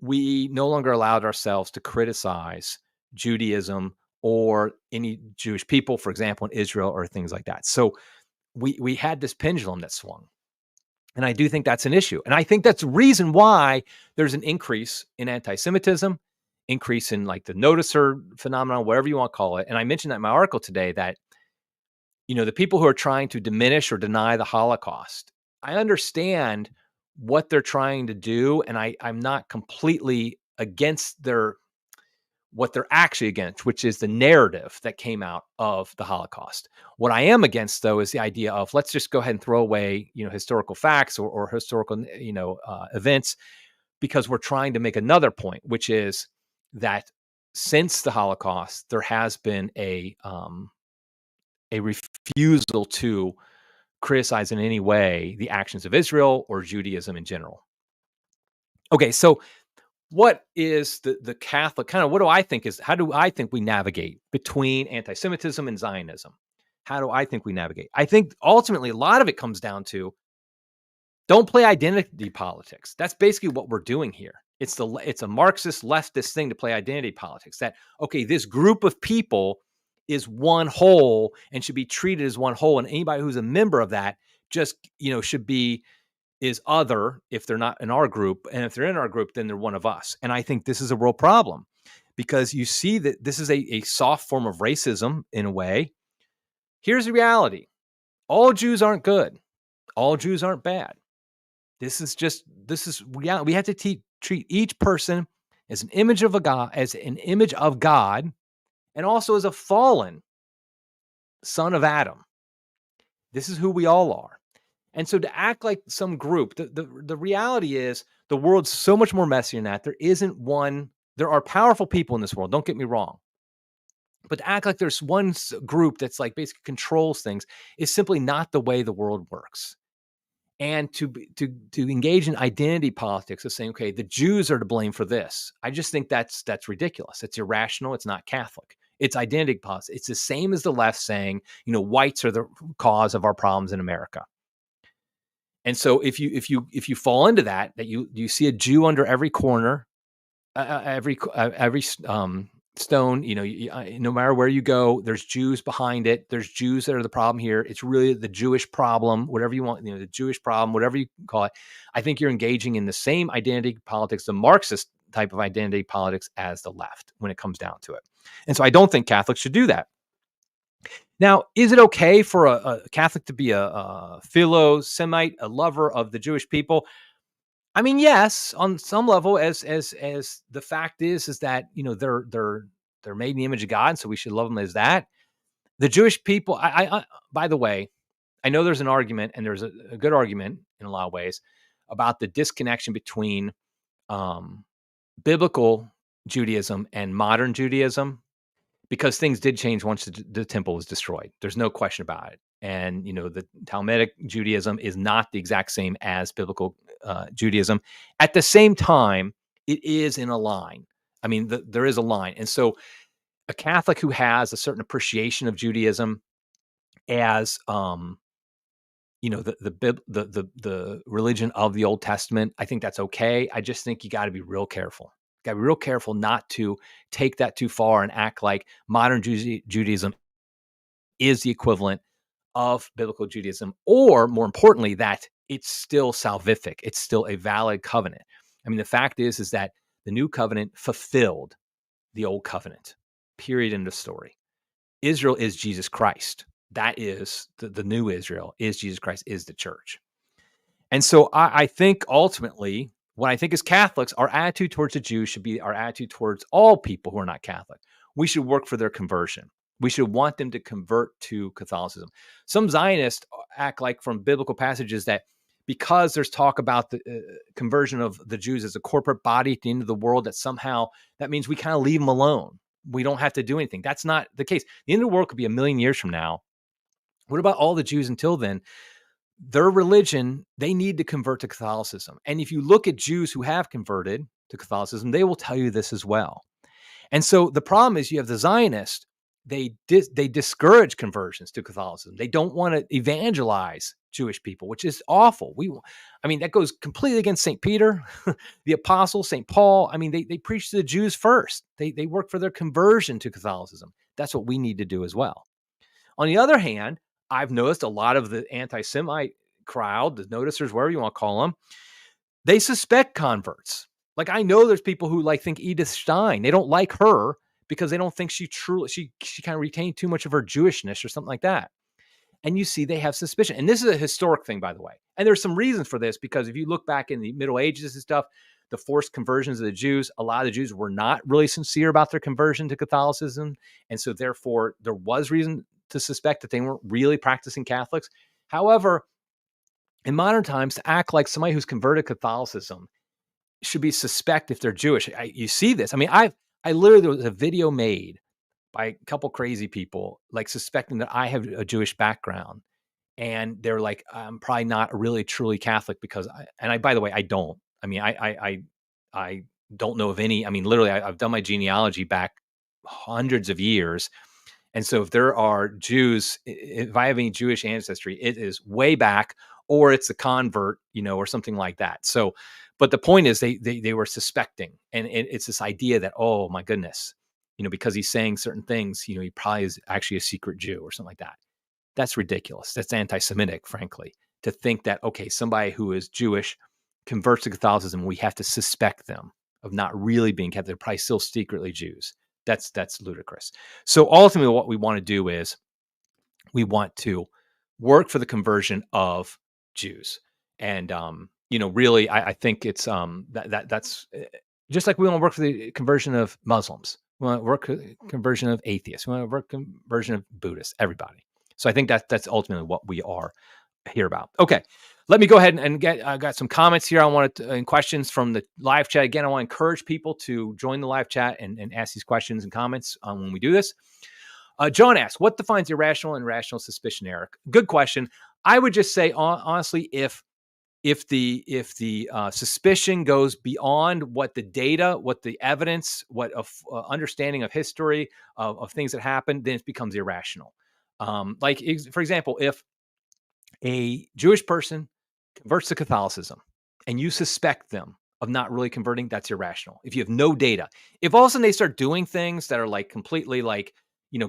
we no longer allowed ourselves to criticize Judaism or any Jewish people, for example, in Israel or things like that. So we had this pendulum that swung. And I do think that's an issue. And I think that's the reason why there's an increase in anti-Semitism, increase in like the noticer phenomenon, whatever you want to call it. And I mentioned that in my article today that, the people who are trying to diminish or deny the Holocaust, I understand what they're trying to do. And I'm not completely against what they're actually against, which is the narrative that came out of the Holocaust. What I am against, though, is the idea of let's just go ahead and throw away, historical facts or historical, events, because we're trying to make another point, which is that since the Holocaust, there has been a refusal to criticize in any way the actions of Israel or Judaism in general. Okay, so what is the Catholic kind of, how do I think we navigate between anti-Semitism and Zionism? How do I think we navigate? I think ultimately a lot of it comes down to don't play identity politics. That's basically what we're doing here. It's a Marxist leftist thing to play identity politics. That, okay, this group of people is one whole and should be treated as one whole. And anybody who's a member of that just, is other if they're not in our group. And if they're in our group, then they're one of us. And I think this is a real problem because you see that this is a soft form of racism in a way. Here's the reality. All Jews aren't good. All Jews aren't bad. This is reality. We have to treat each person as an image of God, and also as a fallen son of Adam. This is who we all are. And so to act like some group, the reality is the world's so much more messy than that. There are powerful people in this world, don't get me wrong. But to act like there's one group that's like basically controls things is simply not the way the world works. and to engage in identity politics of saying, okay, the Jews are to blame for this. I just think that's ridiculous. It's irrational. It's not Catholic. It's identity politics. It's the same as the left saying, whites are the cause of our problems in America. And so if you fall into that you see a Jew under every corner, every stone, no matter where you go, there's Jews behind it. There's Jews that are the problem here. It's really the Jewish problem, whatever you want, the Jewish problem, whatever you call it. I think you're engaging in the same identity politics, the Marxist type of identity politics as the left when it comes down to it. And so I don't think Catholics should do that. Now, is it okay for a Catholic to be a philo-Semite, a lover of the Jewish people? I mean, yes, on some level, as the fact is that they're made in the image of God, so we should love them as that. The Jewish people, I by the way, I know there's an argument, and there's a good argument in a lot of ways about the disconnection between biblical Judaism and modern Judaism, because things did change once the temple was destroyed. There's no question about it. And, the Talmudic Judaism is not the exact same as biblical Judaism. At the same time, it is in a line. I mean, there is a line. And so a Catholic who has a certain appreciation of Judaism as, the religion of the Old Testament, I think that's okay. I just think you got to be real careful. Got to be real careful not to take that too far and act like modern Judaism is the equivalent of biblical Judaism, or more importantly, that it's still salvific. It's still a valid covenant. I mean, the fact is that the new covenant fulfilled the old covenant, period, end of story. Israel is Jesus Christ. That is the new Israel, is Jesus Christ, is the church. And so I think ultimately, what I think as Catholics, our attitude towards the Jews should be our attitude towards all people who are not Catholic. We should work for their conversion. We should want them to convert to Catholicism. Some Zionists act like from biblical passages that because there's talk about the conversion of the Jews as a corporate body at the end of the world, that somehow that means we kind of leave them alone. We don't have to do anything. That's not the case. The end of the world could be 1,000,000 years from now. What about all the Jews until then? Their religion, they need to convert to Catholicism. And if you look at Jews who have converted to Catholicism, they will tell you this as well. And so the problem is you have the Zionists, they discourage conversions to Catholicism. They don't want to evangelize Jewish people, which is awful. That goes completely against St. Peter, the apostle, St. Paul. I mean, they preach to the Jews first. They work for their conversion to Catholicism. That's what we need to do as well. On the other hand, I've noticed a lot of the anti-Semite crowd, the noticers, whatever you want to call them, they suspect converts. Like, I know there's people who think Edith Stein. They don't like her because they don't think she kind of retained too much of her Jewishness or something like that. And you see, they have suspicion. And this is a historic thing, by the way. And there's some reasons for this, because if you look back in the Middle Ages and stuff, the forced conversions of the Jews, a lot of the Jews were not really sincere about their conversion to Catholicism. And so therefore, there was reason to suspect that they weren't really practicing Catholics. However, in modern times, to act like somebody who's converted to Catholicism should be suspect if they're Jewish. You see this. I mean, I literally, there was a video made by a couple crazy people, suspecting that I have a Jewish background. And they're like, I'm probably not really truly Catholic because by the way, I don't. I mean, I don't know of any. I mean, literally, I've done my genealogy back hundreds of years. And so if there are Jews, if I have any Jewish ancestry, it is way back, or it's a convert, or something like that. So, but the point is they were suspecting. And it's this idea that, oh my goodness, because he's saying certain things, he probably is actually a secret Jew or something like that. That's ridiculous. That's anti-Semitic, frankly, to think that, okay, somebody who is Jewish converts to Catholicism, we have to suspect them of not really being Catholic. They're probably still secretly Jews. That's ludicrous. So ultimately, what we want to do is we want to work for the conversion of Jews. And, really, I think it's that's just like we want to work for the conversion of Muslims. We want to work for the conversion of atheists. We want to work for the conversion of Buddhists, everybody. So I think that's ultimately what we are here about. Okay, let me go ahead and get, I got some comments here. I want to, and questions from the live chat. Again, I want to encourage people to join the live chat and ask these questions and comments when we do this. John asks, what defines irrational and rational suspicion, Eric? Good question. I would just say, honestly, if if the suspicion goes beyond what the data, what the evidence, what understanding of history of things that happened, then it becomes irrational. Like, for example, if a Jewish person converts to Catholicism and you suspect them of not really converting, that's irrational. If you have no data, if all of a sudden they start doing things that are like completely like,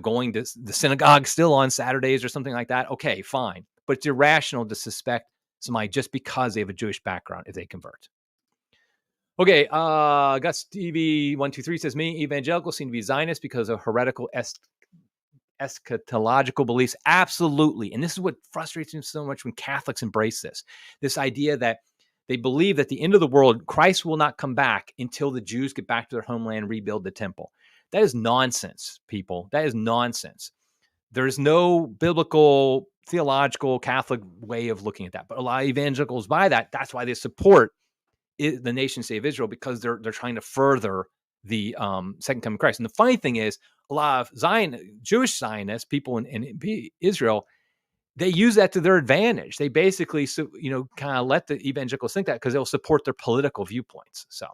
going to the synagogue still on Saturdays or something like that, okay, fine. But it's irrational to suspect somebody just because they have a Jewish background if they convert. Okay, Gus TV123 says, many evangelicals seem to be Zionists because of heretical eschatological beliefs. Absolutely. And this is what frustrates me so much when Catholics embrace this idea that they believe that the end of the world, Christ will not come back until the Jews get back to their homeland, rebuild the temple. That is nonsense, people. That is nonsense. There is no biblical, theological, Catholic way of looking at that. But a lot of evangelicals buy that. That's why they support the nation state of Israel, because they're trying to further the second coming of Christ. And the funny thing is, a lot of Jewish Zionists, people in Israel, they use that to their advantage. They basically, kind of let the evangelicals think that because they'll support their political viewpoints. So,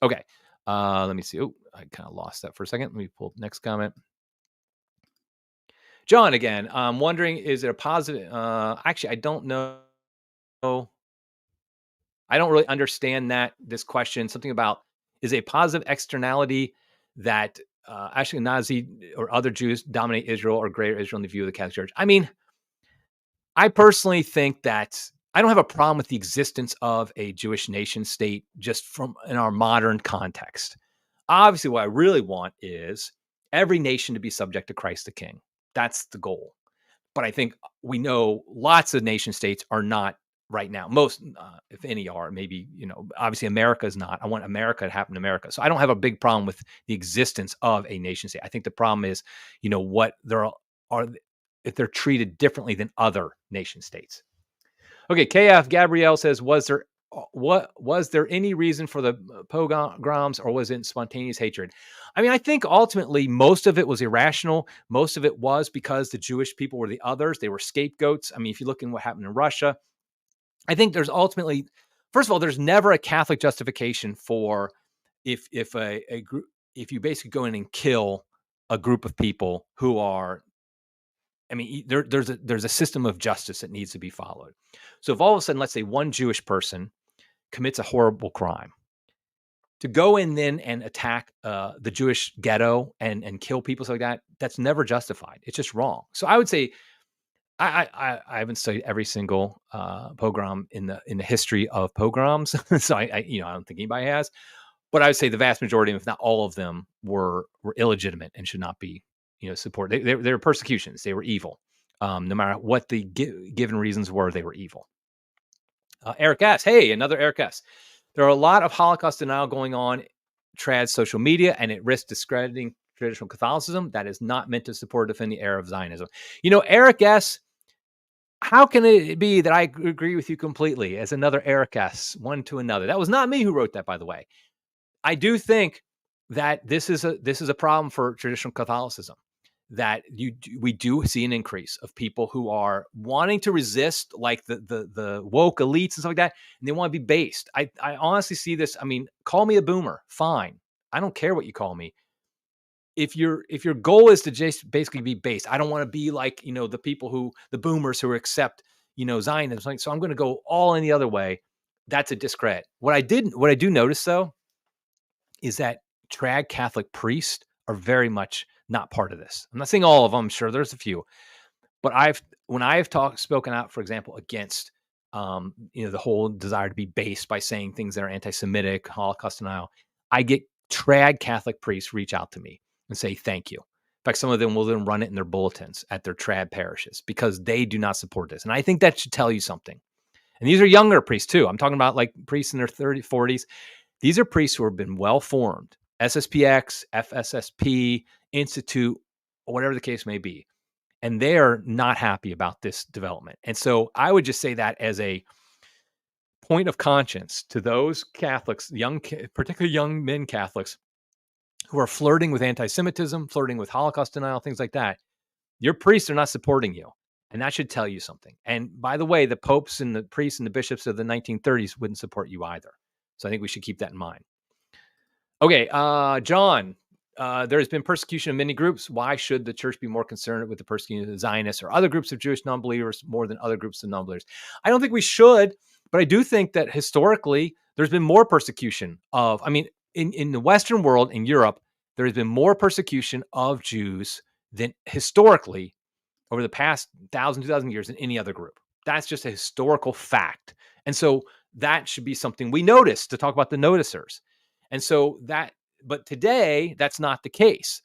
okay, let me see. Oh, I kind of lost that for a second. Let me pull the next comment. John again. I'm wondering, is it a positive? Actually, I don't know. I don't really understand this question. Something about, is a positive externality that actually Nazi or other Jews dominate Israel or greater Israel in the view of the Catholic Church? I mean, I personally think that I don't have a problem with the existence of a Jewish nation state just from in our modern context. Obviously, what I really want is every nation to be subject to Christ the King. That's the goal. But I think we know lots of nation states are not right now. Most, if any, are. Maybe, obviously America is not. I want America to happen in America. So I don't have a big problem with the existence of a nation state. I think the problem is, what there are if they're treated differently than other nation states. Okay, KF Gabrielle says, was there any reason for the pogroms, or was it spontaneous hatred? I mean, I think ultimately most of it was irrational. Most of it was because the Jewish people were the others. They were scapegoats. I mean, if you look in what happened in Russia, I think there's ultimately, first of all, there's never a Catholic justification for if a group, if you basically go in and kill a group of people who are, I mean, there's a system of justice that needs to be followed. So if all of a sudden, let's say one Jewish person commits a horrible crime, to go in then and attack the Jewish ghetto and kill people like that, that's never justified. It's just wrong. So I would say I haven't studied every single pogrom in the history of pogroms, so I don't think anybody has. But I would say the vast majority, if not all of them, were illegitimate and should not be supported. They were persecutions. They were evil. No matter what the given reasons were, they were evil. Eric S. Hey, another Eric S. There are a lot of Holocaust denial going on, trad social media, and it risks discrediting traditional Catholicism that is not meant to support or defend the era of Zionism. Eric S., how can it be that I agree with you completely as another Eric S., one to another? That was not me who wrote that, by the way. I do think that this is a problem for traditional Catholicism, that we do see an increase of people who are wanting to resist, like the woke elites and stuff like that, and they want to be based. I honestly see this. I mean, call me a boomer, fine. I don't care what you call me. If your goal is to just basically be based, I don't want to be like the people the boomers who accept Zionism. So I'm going to go all in the other way. That's a discredit. What I do notice though is that trad Catholic priests are very much not part of this. I'm not saying all of them. I'm sure there's a few, but when I have spoken out, for example, against the whole desire to be based by saying things that are anti-Semitic, Holocaust denial, I get trad Catholic priests reach out to me and say thank you. In fact, some of them will then run it in their bulletins at their trad parishes because they do not support this. And I think that should tell you something. And these are younger priests too. I'm talking about like priests in their 30s, 40s. These are priests who have been well-formed, SSPX, FSSP, Institute, or whatever the case may be. And they're not happy about this development. And so I would just say that as a point of conscience to those Catholics, particularly young men Catholics, who are flirting with anti-Semitism, flirting with Holocaust denial, things like that. Your priests are not supporting you. And that should tell you something. And by the way, the popes and the priests and the bishops of the 1930s wouldn't support you either. So I think we should keep that in mind. Okay, John, there has been persecution of many groups. Why should the church be more concerned with the persecution of the Zionists or other groups of Jewish non-believers more than other groups of non-believers? I don't think we should, but I do think that historically there's been more persecution of, in the Western world, in Europe, there has been more persecution of Jews than historically over the past 1,000, 2,000 years than any other group. That's just a historical fact. And so that should be something we notice to talk about the noticers. And so but today, that's not the case.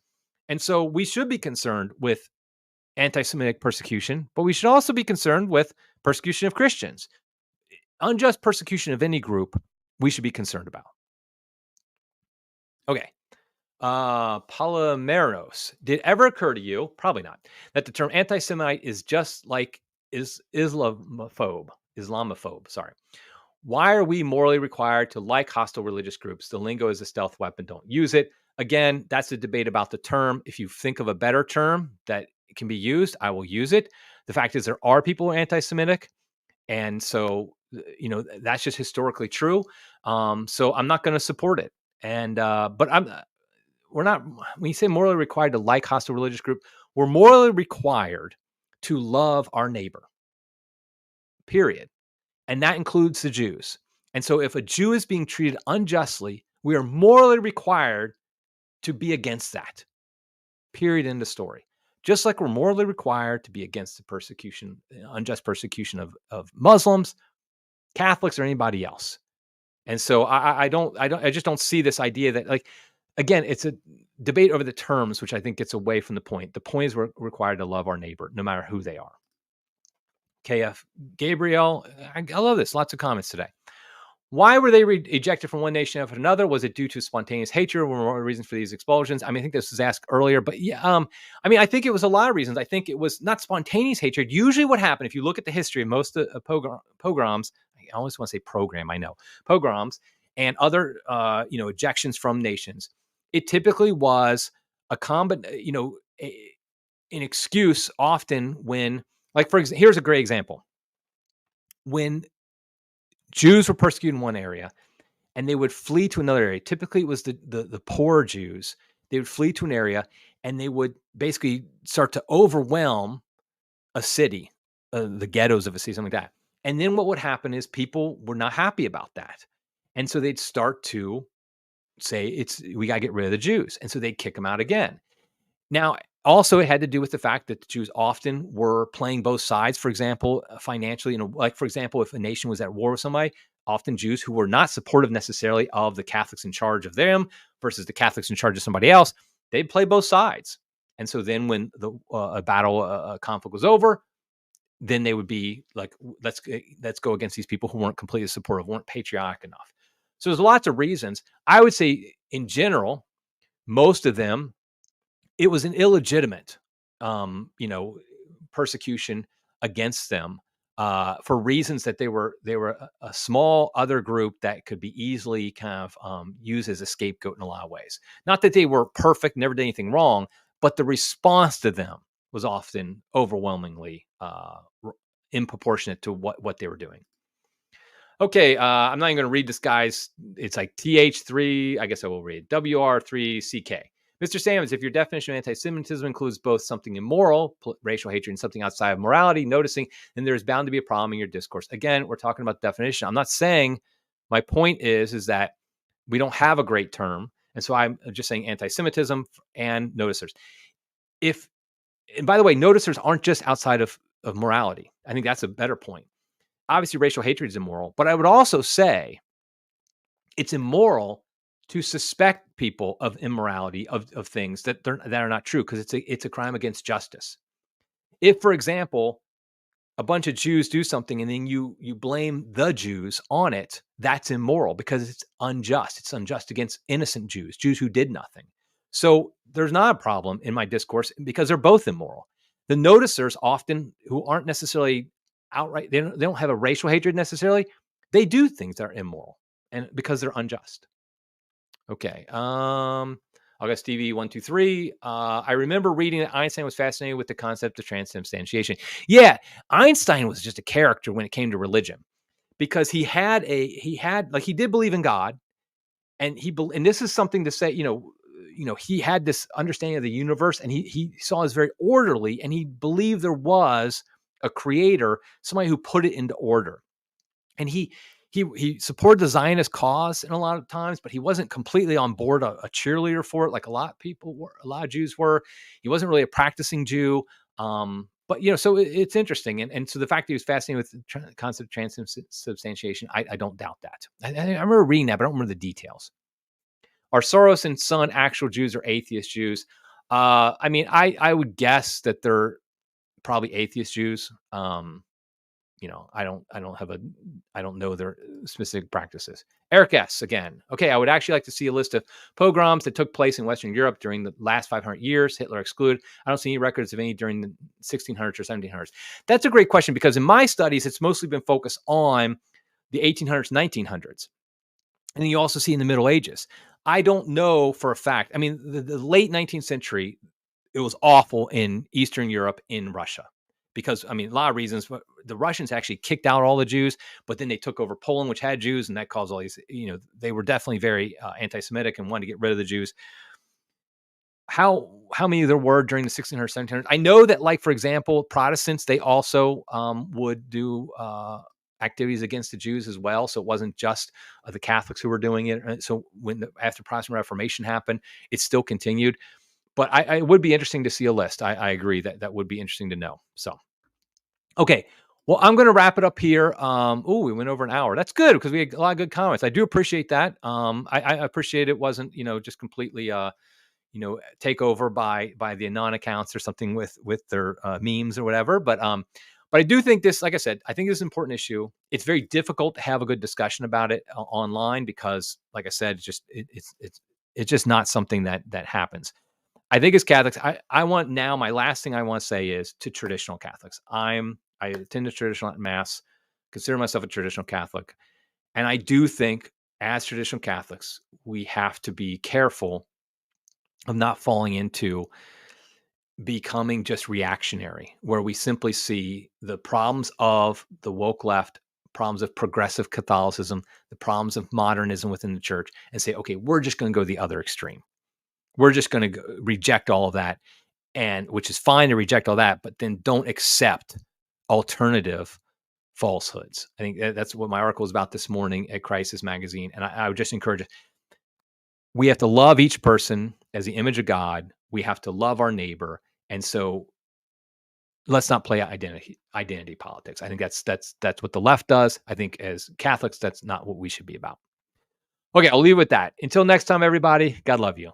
And so we should be concerned with anti-Semitic persecution, but we should also be concerned with persecution of Christians. Unjust persecution of any group, we should be concerned about. Okay. Palomeros, did it ever occur to you, probably not, that the term anti-Semite is just like Islamophobe, sorry. Why are we morally required to like hostile religious groups? The lingo is a stealth weapon. Don't use it. Again, that's a debate about the term. If you think of a better term that can be used, I will use it. The fact is there are people who are anti-Semitic. And so, that's just historically true. So I'm not going to support it. And, but we're not, when you say morally required to like hostile religious group, we're morally required to love our neighbor, period. And that includes the Jews. And so if a Jew is being treated unjustly, we are morally required to be against that. Period. End of story. Just like we're morally required to be against the persecution, unjust persecution of Muslims, Catholics, or anybody else. And so I just don't see this idea that, like, again, it's a debate over the terms, which I think gets away from the point. The point is we're required to love our neighbor, no matter who they are. KF Gabriel, I love this. Lots of comments today. Why were they ejected from one nation after another? Was it due to spontaneous hatred? Were more reasons for these expulsions? I think this was asked earlier, but yeah, I think it was a lot of reasons. I think it was not spontaneous hatred. Usually what happened, if you look at the history of most of pogroms, I always want to say program, I know, pogroms and other, ejections from nations, it typically was a an excuse often when, like, for example, here's a great example. When Jews were persecuted in one area and they would flee to another area, typically it was the poor Jews. They would flee to an area and they would basically start to overwhelm a city, the ghettos of a city, something like that. And then what would happen is people were not happy about that. And so they'd start to say, we got to get rid of the Jews. And so they'd kick them out again. Now, also, it had to do with the fact that the Jews often were playing both sides. For example, financially, like, for example, if a nation was at war with somebody, often Jews who were not supportive necessarily of the Catholics in charge of them versus the Catholics in charge of somebody else, they'd play both sides. And so then when the a conflict was over, then they would be like, let's go against these people who weren't completely supportive, weren't patriotic enough. So there's lots of reasons. I would say in general, most of them, it was an illegitimate, persecution against them for reasons that they were a small other group that could be easily kind of used as a scapegoat in a lot of ways. Not that they were perfect, never did anything wrong, but the response to them was often overwhelmingly in proportionate to what they were doing. Okay, I'm not even going to read this, guys. It's like TH3. I guess I will read WR3CK. Mr. Sammons, if your definition of anti-Semitism includes both something immoral, racial hatred, and something outside of morality, noticing, then there's bound to be a problem in your discourse. Again, we're talking about definition. I'm not saying, my point is that we don't have a great term. And so I'm just saying anti-Semitism and noticers. And by the way, noticers aren't just outside of morality. I think that's a better point. Obviously, racial hatred is immoral, but I would also say it's immoral to suspect people of immorality, of things that are not true, because it's a crime against justice. If, for example, a bunch of Jews do something and then you blame the Jews on it, that's immoral because it's unjust. It's unjust against innocent Jews who did nothing. So there's not a problem in my discourse because they're both immoral. The noticers often, who aren't necessarily outright, they don't have a racial hatred necessarily, they do things that are immoral and because they're unjust. Okay. August TV 123. I remember reading that Einstein was fascinated with the concept of transubstantiation. Yeah, Einstein was just a character when it came to religion because he did believe in God, and and this is something to say, he had this understanding of the universe, and he saw it as very orderly, and he believed there was a creator, somebody who put it into order. And he supported the Zionist cause in a lot of times, but he wasn't completely on board a cheerleader for it, like a lot of Jews were. He wasn't really a practicing Jew. But so it's interesting, and so the fact that he was fascinated with the concept of transubstantiation, I don't doubt that. I remember reading that, but I don't remember the details. Are Soros and Son actual Jews or atheist Jews? I would guess that they're probably atheist Jews. I don't know their specific practices. Eric S. again. Okay, I would actually like to see a list of pogroms that took place in Western Europe during the last 500 years, Hitler excluded. I don't see any records of any during the 1600s or 1700s. That's a great question because in my studies, it's mostly been focused on the 1800s, 1900s. And then you also see in the Middle Ages. I don't know for a fact. I mean, the late 19th century, it was awful in Eastern Europe, in Russia. Because, a lot of reasons. The Russians actually kicked out all the Jews, but then they took over Poland, which had Jews, and that caused all these, they were definitely very anti-Semitic and wanted to get rid of the Jews. How many there were during the 1600s, 1700s? I know that, like, for example, Protestants, they also would do activities against the Jews as well. So it wasn't just the Catholics who were doing it. So after Protestant Reformation happened, it still continued. But I would be interesting to see a list. I agree that would be interesting to know. So, okay. Well, I'm going to wrap it up here. We went over an hour. That's good because we had a lot of good comments. I do appreciate that. I appreciate it wasn't, just completely, take over by the anon accounts or something with their memes or whatever. But I do think this, like I said, I think this is an important issue. It's very difficult to have a good discussion about it online because, like I said, it's just not something that happens. I think as Catholics, I want now, my last thing I want to say is to traditional Catholics. I attend a traditional mass, consider myself a traditional Catholic. And I do think as traditional Catholics, we have to be careful of not falling into becoming just reactionary, where we simply see the problems of the woke left, problems of progressive Catholicism, the problems of modernism within the church, and say, okay, we're just going to go the other extreme. We're just going to reject all of that, and which is fine to reject all that, but then don't accept alternative falsehoods. I think that's what my article is about this morning at Crisis Magazine. And I would just encourage it. We have to love each person as the image of God. We have to love our neighbor. And so let's not play identity politics. I think that's what the left does. I think as Catholics, that's not what we should be about. Okay, I'll leave it with that. Until next time, everybody, God love you.